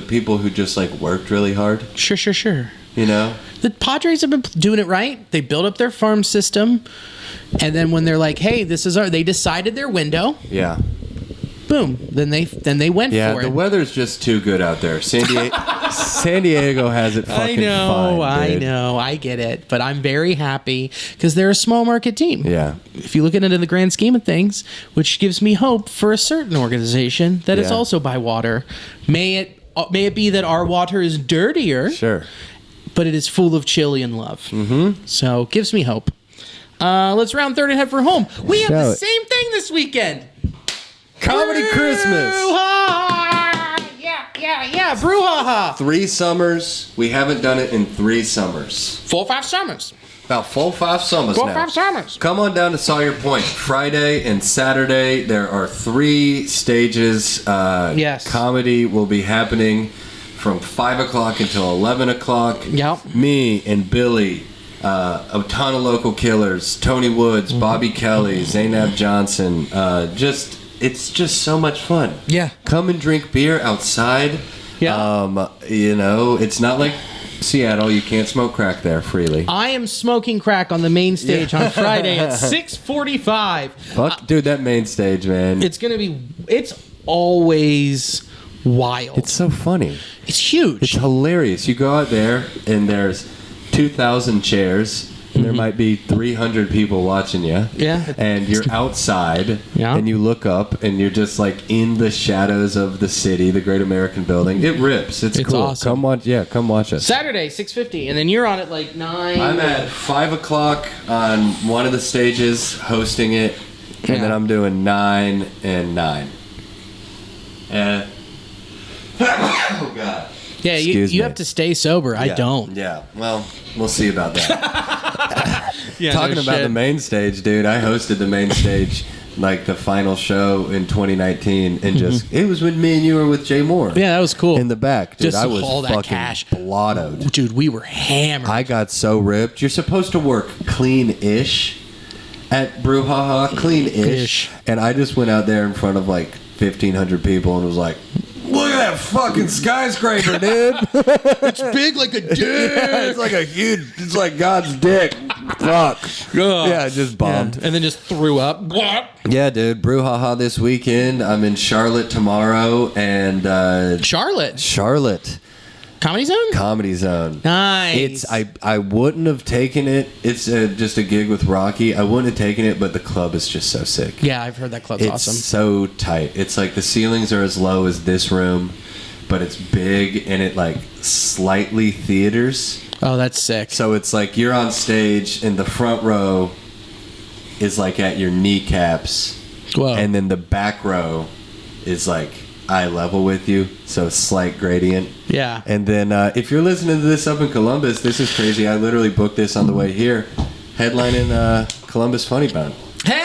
people who just like worked really hard. Sure. You know? The Padres have been doing it right. They built up their farm system, and then when they're like, "Hey, they decided their window." Yeah. Boom. Then they went for it. Yeah, the weather's just too good out there. San Diego has it fucking fine. I know. I get it, but I'm very happy because they're a small market team. Yeah. If you look at it in the grand scheme of things, which gives me hope for a certain organization that is also by water. May it be that our water is dirtier. Sure. But it is full of Chilean love. Mm-hmm. So gives me hope. Let's round third and head for home. We have the same thing this weekend. Comedy Christmas. Yeah. Brouhaha. 3 summers. We haven't done it in 3 summers. 4 or 5 summers. About 4 or 5 summers now. 4 or 5 summers. Come on down to Sawyer Point. Friday and Saturday, there are 3 stages. Yes. Comedy will be happening from 5 o'clock until 11 o'clock. Yep. Me and Billy, a ton of local killers, Tony Woods, Bobby Kelly, Zainab Johnson. It's just so much fun. Yeah. Come and drink beer outside. Yeah. It's not like Seattle. You can't smoke crack there freely. I am smoking crack on the main stage on Friday at 6:45. Fuck, dude, that main stage, man. It's always wild. It's so funny. It's huge. It's hilarious. You go out there and there's 2,000 chairs and there might be 300 people watching you. Yeah. And you're outside and you look up and you're just like in the shadows of the city, the Great American Building. It rips. It's cool. Awesome. Come watch us. Saturday, 6:50, and then you're on at like 9. I'm at 5 o'clock on one of the stages hosting it, and then I'm doing 9 and 9. Oh, God. Yeah, you have to stay sober. I don't. Yeah, well, we'll see about that. Talking no about shit. the main stage, dude, I hosted the main stage, like the final show in 2019, and it was when me and you were with Jay Moore. Yeah, that was cool. In the back, dude, Just I was all that fucking cash. blottoed. Dude, we were hammered. I got so ripped. You're supposed to work clean-ish at Brouhaha, clean-ish. And I just went out there in front of like 1,500 people and was like, look at that fucking skyscraper, dude. It's big like a dick. It's like God's dick. Fuck. Yeah, I just bombed. Yeah. And then just threw up. Yeah, dude. Brouhaha this weekend. I'm in Charlotte tomorrow. And Charlotte. Comedy Zone? Comedy Zone. Nice. I wouldn't have taken it. It's just a gig with Rocky. I wouldn't have taken it, but the club is just so sick. Yeah, I've heard that club's awesome. It's so tight. It's like the ceilings are as low as this room, but it's big and it like slightly theaters. Oh, that's sick. So it's like you're on stage and the front row is like at your kneecaps. Whoa. And then the back row is like eye level with you, so slight gradient. Yeah. And then if you're listening to this up in Columbus, this is crazy. I literally booked this on the way here, headlining Columbus Funny Bone. Hey,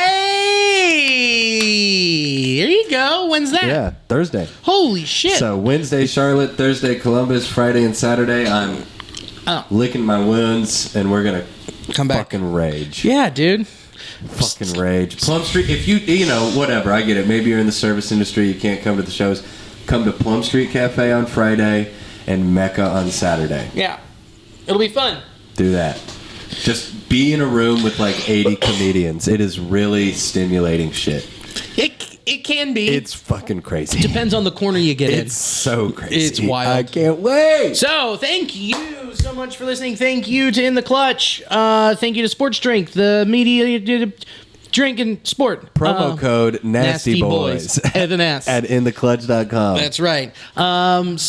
there you go. When's that? Yeah, Thursday. Holy shit. So Wednesday Charlotte, Thursday Columbus, Friday and Saturday I'm licking my wounds, and we're gonna come back, fucking rage. Yeah, dude. Fucking rage. Plum Street, if you know, whatever, I get it. Maybe you're in the service industry, you can't come to the shows. Come to Plum Street Cafe on Friday and Mecca on Saturday. Yeah. It'll be fun. Do that. Just be in a room with like 80 comedians. It is really stimulating shit. It can be. It's fucking crazy. Depends on the corner you get in. It's so crazy. It's wild. I can't wait. So, thank you so much for listening. Thank you to In the Clutch. Thank you to Sports Drink, the media drink and sport. Promo code Nasty Boys. At an S. At intheclutch.com. That's right. And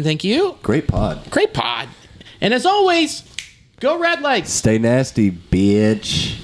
thank you. Great pod. And as always, go Redlegs. Stay nasty, bitch.